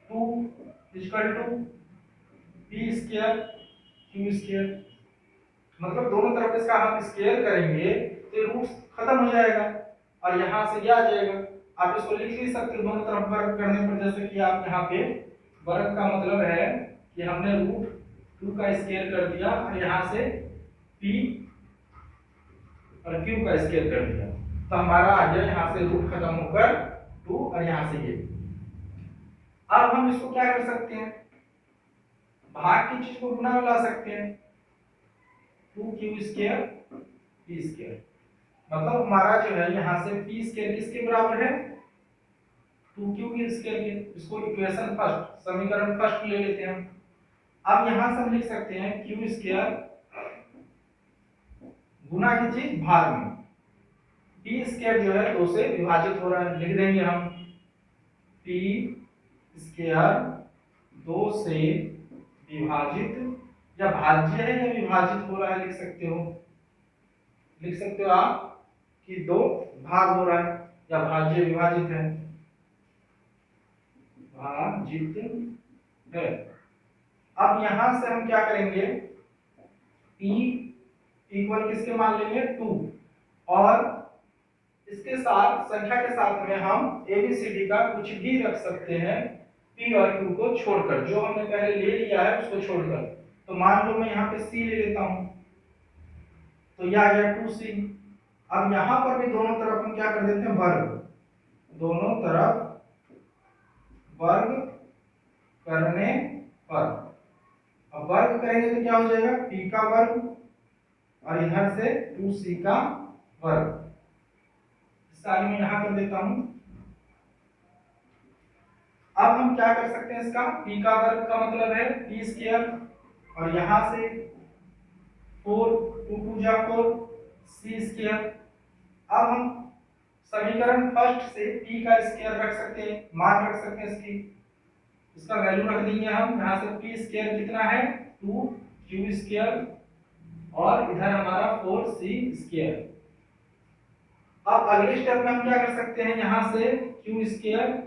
2 = P² Q², मतलब दोनों तरफ इसका हम स्केयर करेंगे तो रूट खत्म हो जाएगा और यहाँ से ये आ जाएगा। आप इसको लिख भी सकते हो दोनों तरफ वर्ग करने पर, जैसे कि आप यहाँ पे वर्ग का मतलब है कि हमने रूट 2 का स्केयर कर दिया और यहाँ से p और q का स्केयर कर दिया, तो हमारा आ गया यहाँ से रूट खत्म होकर 2 और यहाँ से ये। अब हम इसको क्या कर सकते हैं, भाग की चीज को गुना में ला सकते हैं, 2q स्केयर p स्केयर। मतलब हमारा जो है यहाँ से p स्केयर किसके बराबर है, 2q के स्केयर के। इसको इक्वेशन फर्स्ट, समीकरण फर्स्ट ले लेते हैं हम। अब यहाँ से हम लिख सकते हैं q स्केयर गुना की चीज भाग में, p स्केयर जो है 2 से विभाजित हो रहा है, लिख देंगे हम p स्केयर 2 से विभाजित या भाज्य है या विभाजित हो रहा है, लिख सकते हो आप कि 2 भाग हो रहा है या भाज्य विभाजित है, भाजित है। अब यहां से हम क्या करेंगे, p इक्वल किसके मान लेंगे 2 और इसके साथ संख्या के साथ में हम ABCD का कुछ भी रख सकते हैं p और q को छोड़कर, जो हमने पहले ले लिया है उसको छोड़कर। तो मान लो मैं यहाँ पे c ले लेता हूं, तो यह आ गया 2c। अब यहाँ पर भी दोनों तरफ हम क्या कर देते हैं वर्ग, दोनों तरफ वर्ग करने पर, अब वर्ग करेंगे तो क्या हो जाएगा p का वर्ग और इधर से 2c का वर्ग। इसका मैं यहां कर देता हूं। अब हम क्या कर सकते हैं, इसका p का वर्ग का मतलब है p स्क्वायर और यहां से 4 2 2 जा 4 c स्क्वायर। अब हम समीकरण फर्स्ट से p का स्क्वायर रख सकते हैं, मान रख सकते हैं इसकी, इसका वैल्यू रख देंगे हम। यहां से p स्क्वायर कितना है 2q स्क्वायर और इधर हमारा 4c स्क्वायर। अब अगले स्टेप में हम क्या कर सकते हैं, यहां से q स्क्वायर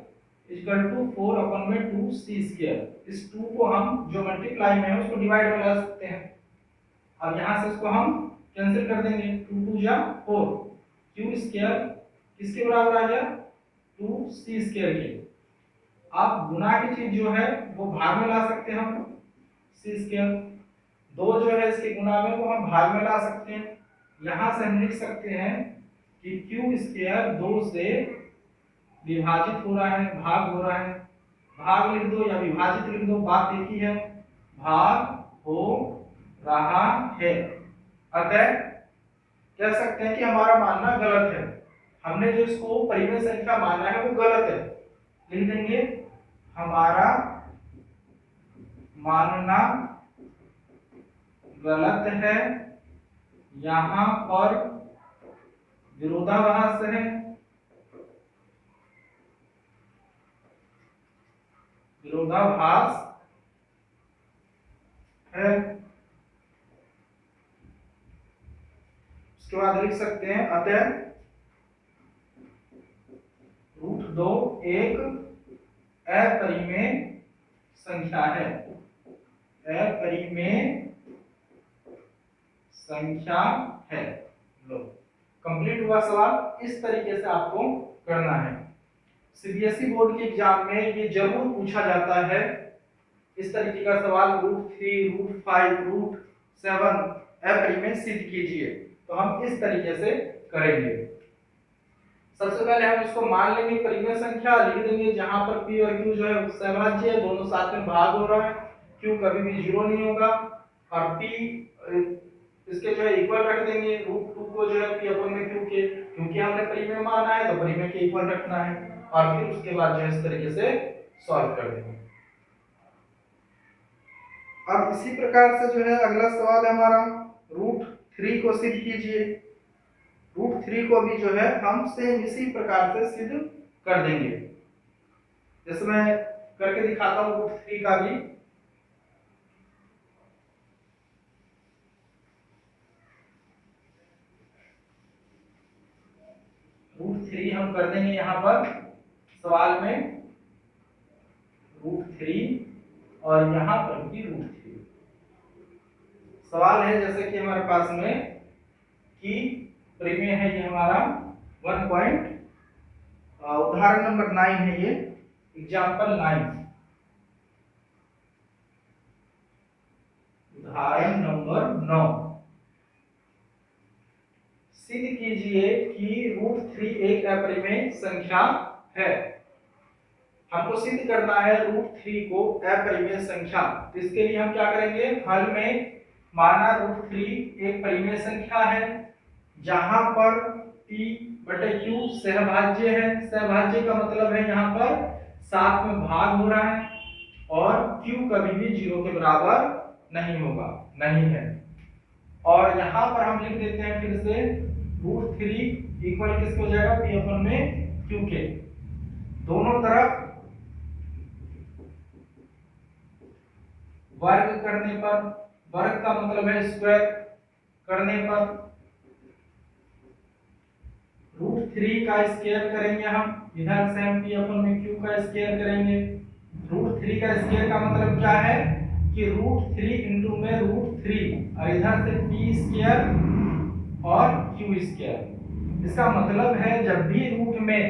इक्वल टू 4 अपन में 2c स्क्वायर, इस 2 को हम जो मल्टीप्लाई में है उसको डिवाइड में ला सकते हैं। अब यहां से इसको हम कैंसिल कर देंगे, 2 2 जा 4, q स्क्वायर किसके बराबर आ गया 2c स्क्वायर के। आप गुना की चीज जो है वो भाग में ला सकते हैं हम, c स्क्वायर 2 जो है इसके गुना में वो हम भाग में ला सकते हैं। यहां से हम लिख सकते हैं कि q स्क्वायर 2 से विभाजित हो रहा है, भाग हो रहा है, भाग लिख दो या विभाजित लिख दो, बात एक ही है, भाग हो रहा है। अतः कह सकते हैं कि हमारा मानना गलत है, हमने जो इसको परिमेय संख्या माना है वो गलत है, लिख देंगे हमारा मानना गलत है, यहां पर विरोधाभास है, विरोधाभास है। उसके बाद लिख सकते हैं अतः √2 एक अपरिमेय संख्या है, अपरिमेय संख्या है। लो कंप्लीट हुआ सवाल। इस तरीके से आपको करना है। सीबीएसई बोर्ड के एग्जाम में ये जरूर पूछा जाता है, इस तरीके का सवाल √3 √5 √7 अपरिमेय सिद्ध कीजिए, तो हम इस तरीके से करेंगे। सबसे पहले हम इसको मान लेंगे परिमेय संख्या, लिख देंगे जहां पर p और q जो है सभाज्य है, दोनों साथ में भाग हो रहा है, q कभी भी 0 नहीं होगा और p इसके जो है इक्वल रख देंगे, √2 को जो है p अपन में q के, क्योंकि हमने परिमेय माना है तो परिमेय के इक्वल रखना है और फिर उसके बाद जो है इस तरीके से सॉल्व कर देंगे। अब इसी प्रकार से जो है अगला सवाल है हमारा √3 को सिद्ध कीजिए। √3 को भी जो है हम सेम इसी प्रकार से सिद्ध कर देंगे, जैसे मैं करके दिखाता हूं √3 का भी। √3 हम कर देंगे यहां पर सवाल में √3 और यहां पर भी √3 सवाल है जैसे कि हमारे पास में कि परिमेय है ये हमारा 1 पॉइंट उदाहरण नंबर 9 है ये, एग्जाम्पल 9, उदाहरण नंबर 9। सिद्ध कीजिए कि √3 एक अपरिमेय संख्या है। हमको सिद्ध करना है √3 को अपरिमेय संख्या। तो इसके लिए हम क्या करेंगे, हल में माना √3 एक परिमेय संख्या है जहां पर p/q सहभाज्य है। सहभाज्य का मतलब है यहाँ पर 7 में भाग हो रहा है और q कभी भी 0 के बराबर नहीं होगा, नहीं है। और यहाँ पर हम लिख देते हैं फिर से √3 इक्वल किसको हो जाएगा, p में q के। दोनों तरफ वर्ग करने पर, वर्ग का मतलब है स्क्वायर करने पर, √3 का स्क्वायर करेंगे हम, इधर से हम p में q का स्क्वायर करेंगे। √3 का स्क्वायर का मतलब क्या है कि √3 इंटू में √3 और इधर से p स्क्वायर और q स्क्वायर। इसका मतलब है जब भी रूट में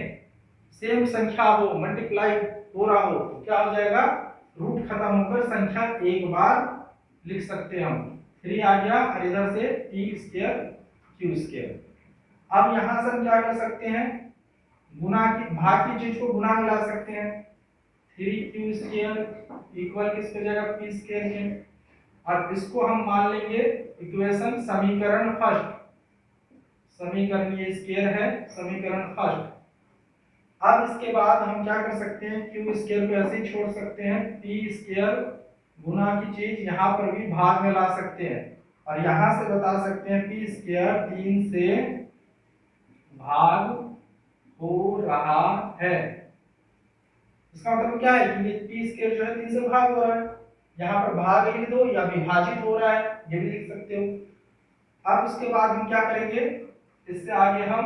सेम संख्या हो, मल्टीप्लाई हो रहा हो, तो क्या हो जाएगा, रूट खत्म होकर संख्या एक बार लिख सकते हैं हम। 3 आ गया और इधर से p स्क्वायर q स्क्वायर। अब यहां से हम क्या कर सकते हैं, गुना की, भाग की चीज को गुना में ला सकते हैं। 3q स्क्वायर इक्वल किस पे जाएगा, p स्क्वायर के। और इसको हम मान लेंगे इक्वेशन, समीकरण फर्स्ट, समीकरण ये स्क्वायर है, समीकरण फर्स्ट। अब इसके बाद हम क्या कर सकते हैं, q स्क्वायर को ऐसे ही छोड़ सकते हैं, p स्क्वायर गुना की चीज यहाँ पर भी भाग में ला सकते हैं और यहाँ से बता सकते हैं p स्क्वायर 3 से भाग हो रहा है। इसका मतलब क्या है कि ये p स्क्वायर जो है 3 से भाग हो रहा है। यहाँ पर भाग लिख दो या विभाजित हो रहा है, ये भी लिख सकते हो। अब इसके बाद हम क्या करेंगे, इससे आगे हम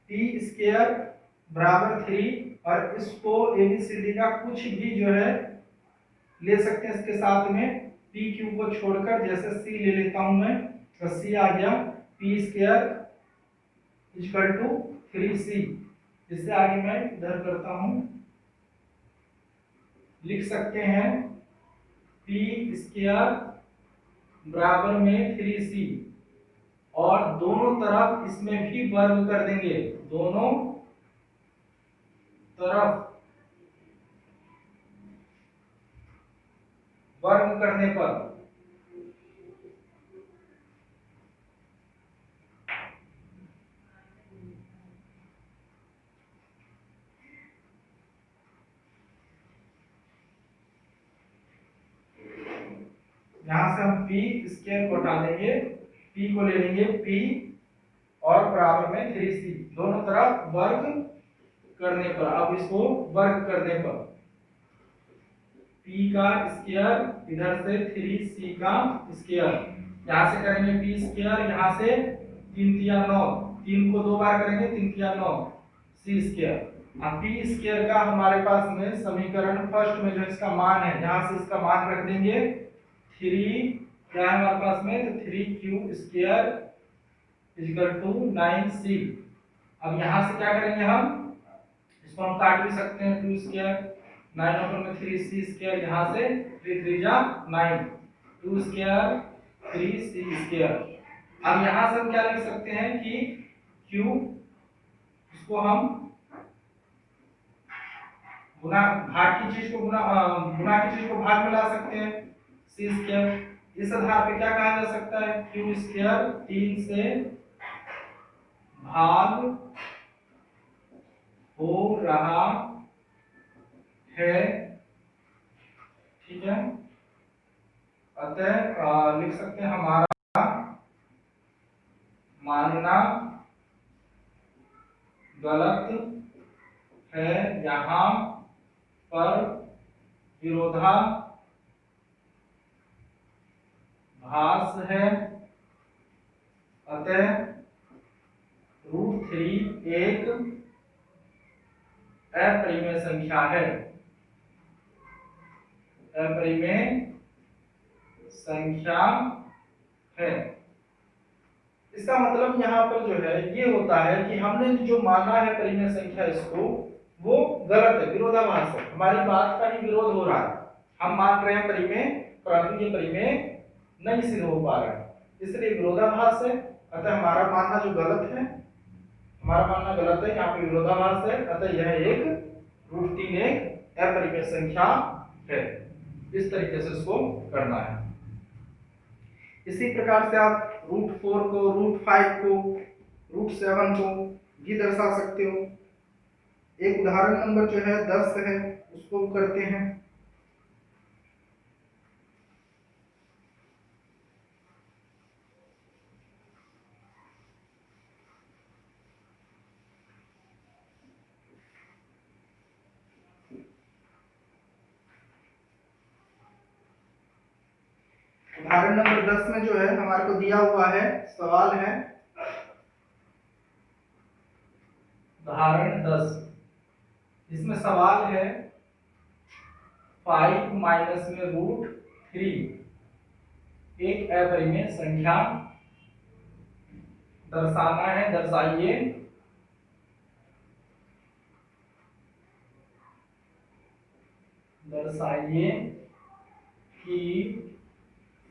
p स्क्वायर बराबर 3 और इसको ABCD का कुछ भी जो है ले सकते हैं इसके साथ में, PQ को छोड़कर, जैसे C ले लेता हूं मैं, तो C आ गया, p square equal to 3C। इससे आगे मैं इधर करता हूं, लिख सकते हैं p स्क्वायर बराबर में 3C और दोनों तरफ इसमें भी वर्ग कर देंगे, दोनों तरफ वर्ग करने पर यहां से हम p स्क्वायर को हटा देंगे, p को ले लेंगे p और बराबर में 3C, दोनों तरफ वर्ग करने पर। अब इसको वर्ग करने पर p का स्क्वायर इधर से 3C का स्क्वायर, यहां से करेंगे p स्क्वायर, यहां से 3 तिया 9, 3 को 2 बार करेंगे, 3 तिया 9 C स्क्वायर। अब p स्क्वायर का हमारे पास में समीकरण फर्स्ट में जो इसका मान है, यहां से इसका मान रख देंगे 3, क्या है हमारे पास में, तो 3q square equal to 9C। अब यहां से क्या करेंगे हम, इसको हम काट भी सकते हैं, 2 स्क्वायर 9 ऊपर में 3C स्क्वायर, यहां से 3 3 जा 9, 2 स्क्वायर 3C स्क्वायर। अब यहां से हम क्या लिख सकते हैं कि q, इसको हम गुना, भाग की चीज को गुना की चीज को भाग में ला सकते हैं, C स्क्वायर। इस आधार पे क्या कहा जा सकता है, q स्क्वायर 3 से भाग हो रहा है, ठीक है। अतः लिख सकते हैं हमारा मानना गलत है, यहाँ पर विरोधाभास है, अतः √3 एक अपरिमेय संख्या है, अपरिमेय संख्या है। इसका मतलब यहाँ पर जो है ये होता है कि हमने जो माना है परिमेय संख्या इसको, वो गलत है, विरोधाभास है, हमारी बात का ही विरोध हो रहा है। हम मान रहे हैं परिमेय, परंतु ये परिमेय नहीं सिद्ध हो पा रहा है, इसलिए विरोधाभास है। अतः हमारा मानना जो गलत है, हमारा मानना गलत है, यहाँ पे विरोधाभास है, अतः यह एक √3 एक अपरिमेय संख्या है। इस तरीके से इसको करना है। इसी प्रकार से आप √4 को, √5 को, √7 को भी दर्शा सकते हो। एक उदाहरण नंबर जो है 10 है, उसको करते हैं। उदाहरण नंबर 10 में जो है हमारे को दिया हुआ है, सवाल है उदाहरण 10, इसमें सवाल है 5 माइनस में √3 एक अपरिमेय संख्या दर्शाना है। दर्शाइए। दर्शाइए कि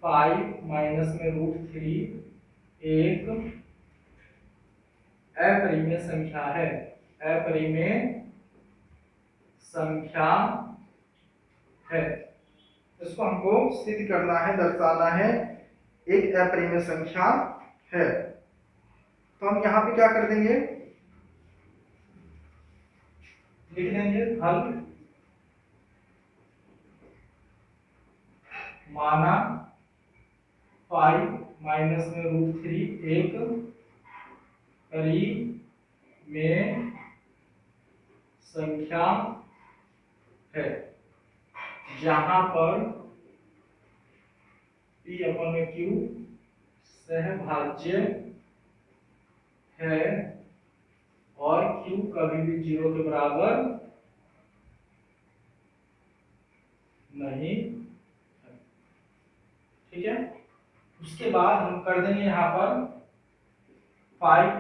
5 माइनस में √3 एक अपरिमेय संख्या है। अपरिमेय संख्या है, इसको हमको सिद्ध करना है, दर्शाना है, एक अपरिमेय संख्या है। तो हम यहाँ पे क्या कर देंगे, लिख देंगे हल माना 5 माइनस में √3 एक परिमेय संख्या है, जहां पर P/Q सहभाज्य है और Q कभी भी 0 के बराबर नहीं है। ठीक है। उसके बाद हम कर देंगे यहाँ पर 5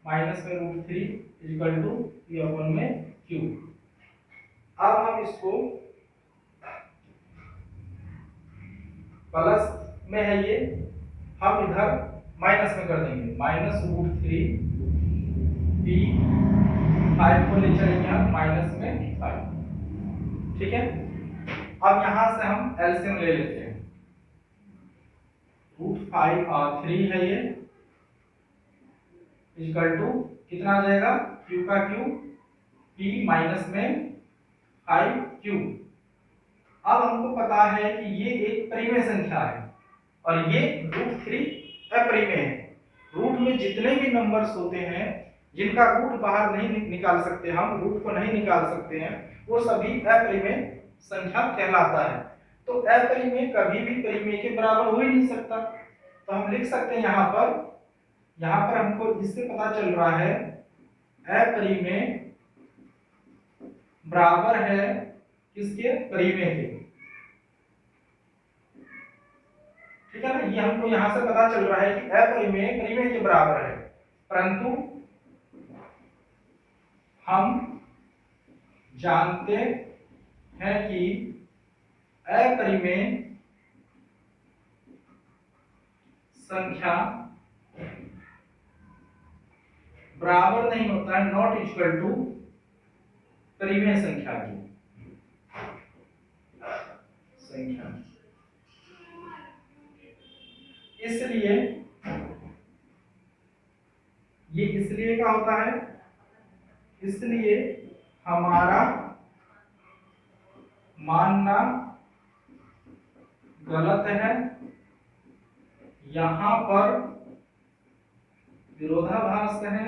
माइनस में √3 इक्वल टू P/Q। अब हम इसको प्लस में है ये, हम इधर माइनस में कर देंगे, माइनस √3 P5 को ले चलेंगे हम माइनस में 5। ठीक है। अब यहां से हम एलसीएम ले लेते हैं। √5 और 3 है ये, इक्वल टू कितना आ जाएगा, Q का Q P माइनस में 5Q। अब हमको पता है कि ये एक परिमेय संख्या है और ये √3 अपरिमेय है। रूट में जितने भी नंबर्स होते हैं जिनका रूट बाहर नहीं निकाल सकते, हम रूट को नहीं निकाल सकते हैं, वो सभी अपरिमेय संख्या कहलाता है। तो अपरिमेय कभी भी परिमेय के बराबर हो ही नहीं सकता। तो हम लिख सकते हैं यहाँ पर हमको इससे पता चल रहा है अपरिमेय बराबर है किसके, परिमेय के। ठीक है ना, ये हमको यहां से पता चल रहा है कि अपरिमेय परिमेय के बराबर है, परंतु हम जानते हैं कि अपरिमेय संख्या बराबर नहीं होता है, नॉट इक्वल टू परिमेय संख्या की संख्या। इसलिए ये इसलिए क्या होता है, इसलिए हमारा मानना गलत है। यहां पर विरोधाभास है,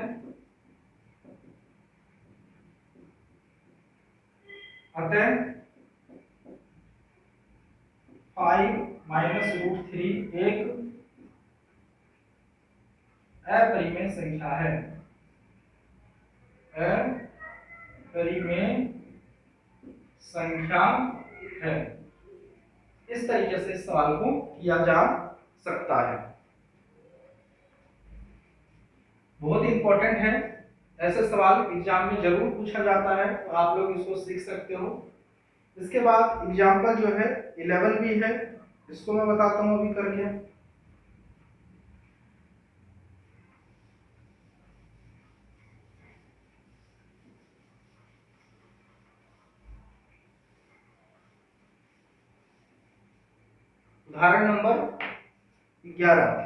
अतः 5 माइनस √3 एक अपरिमेय संख्या है। अपरिमेय संख्या है। इस तरीके से इस सवाल को किया जा सकता है। बहुत इंपॉर्टेंट है, ऐसे सवाल एग्जाम में जरूर पूछा जाता है, तो आप लोग इसको सीख सकते हो। इसके बाद एग्जाम्पल जो है 11 भी है, इसको मैं बताता हूँ अभी करके। उदाहरण नंबर 11,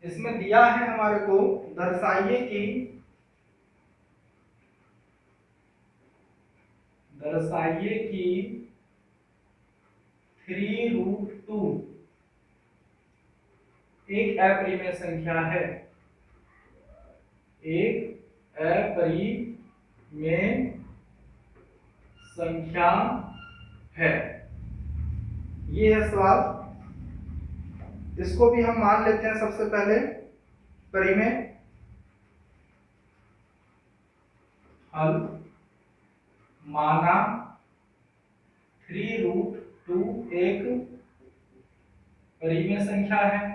इसमें दिया है हमारे को, दर्शाइए कि 3√2 एक अपरिमेय संख्या है, एक अपरिमेय संख्या है। ये है सवाल। इसको भी हम मान लेते हैं सबसे पहले परिमेय। हल माना 3√2 एक परिमेय संख्या है,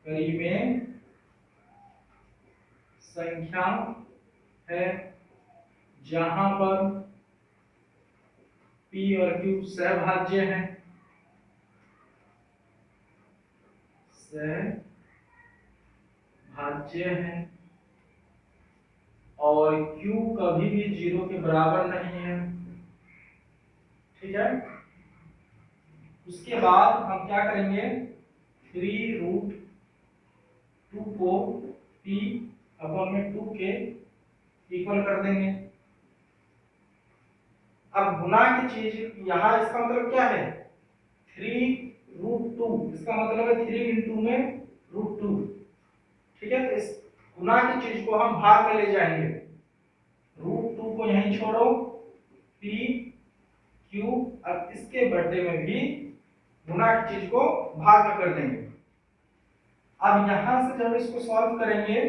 परिमेय संख्या है जहां पर P और Q सहभाज्य हैं, सहभाज्य हैं, और Q कभी भी 0 के बराबर नहीं है। ठीक है, उसके बाद हम क्या करेंगे, 3√2 को P/2 के इक्वल कर देंगे। अब गुना की चीज यहाँ, इसका मतलब क्या है, 3√2, इसका मतलब है 3 इंटू में √2। ठीक है, तो इस गुना की चीज को हम भाग में ले जाएंगे, √2 को यहीं छोड़ो, P Q, अब इसके बदले में भी गुना की चीज को भाग में कर देंगे। अब यहां से जब इसको सॉल्व करेंगे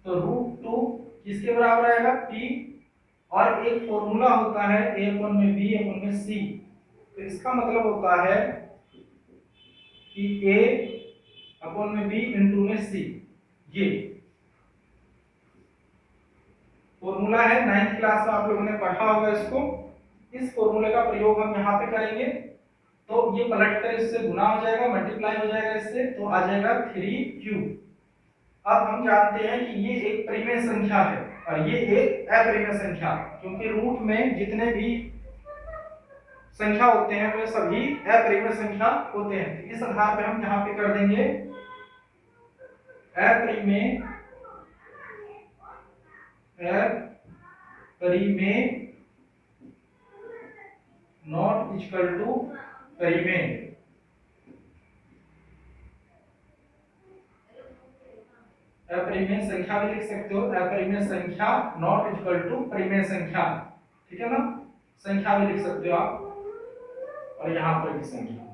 तो √2 किसके बराबर आएगा, P, और एक फॉर्मूला होता है A/B/C। तो इसका मतलब होता है कि A/B इंटू में C, ये फॉर्मूला है, 9th क्लास में आप लोगों ने पढ़ा होगा इसको। इस फॉर्मूले का प्रयोग हम यहाँ पे करेंगे, तो ये पलट कर इससे गुना हो जाएगा, मल्टीप्लाई हो जाएगा इससे, तो आ जाएगा 3Q। अब हम जानते हैं कि ये एक परिमेय संख्या है और ये एक अपरिमेय संख्या, क्योंकि रूट में जितने भी संख्या होते हैं वे सभी अपरिमेय संख्या होते हैं। तो इस आधार पे हम यहाँ पे कर देंगे अपरिमेय नॉट इक्वल टू परिमेय। अपरिमेय संख्या भी लिख सकते हो, अपरिमेय संख्या नॉट इक्वल टू परिमेय संख्या। ठीक है ना, संख्या भी लिख सकते हो आप, और यहाँ पर भी संख्या।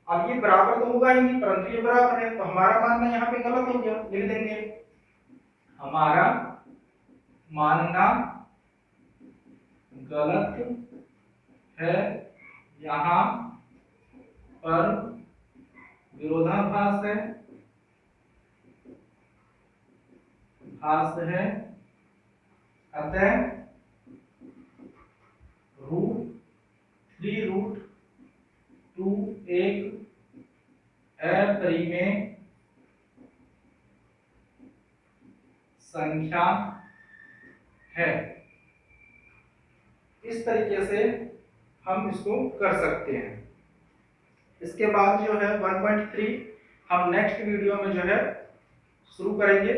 अब ये बराबर तो होगा ही नहीं, परंतु ये बराबर है, तो हमारा मानना यहाँ पे गलत हो गया, लिख देंगे हमारा मानना गलत है, यहाँ पर विरोधाभास है, भास है, अतः 3√2 एक अपरिमेय संख्या है। इस तरीके से हम इसको कर सकते हैं। इसके बाद जो है 1.3 हम नेक्स्ट वीडियो में जो है शुरू करेंगे।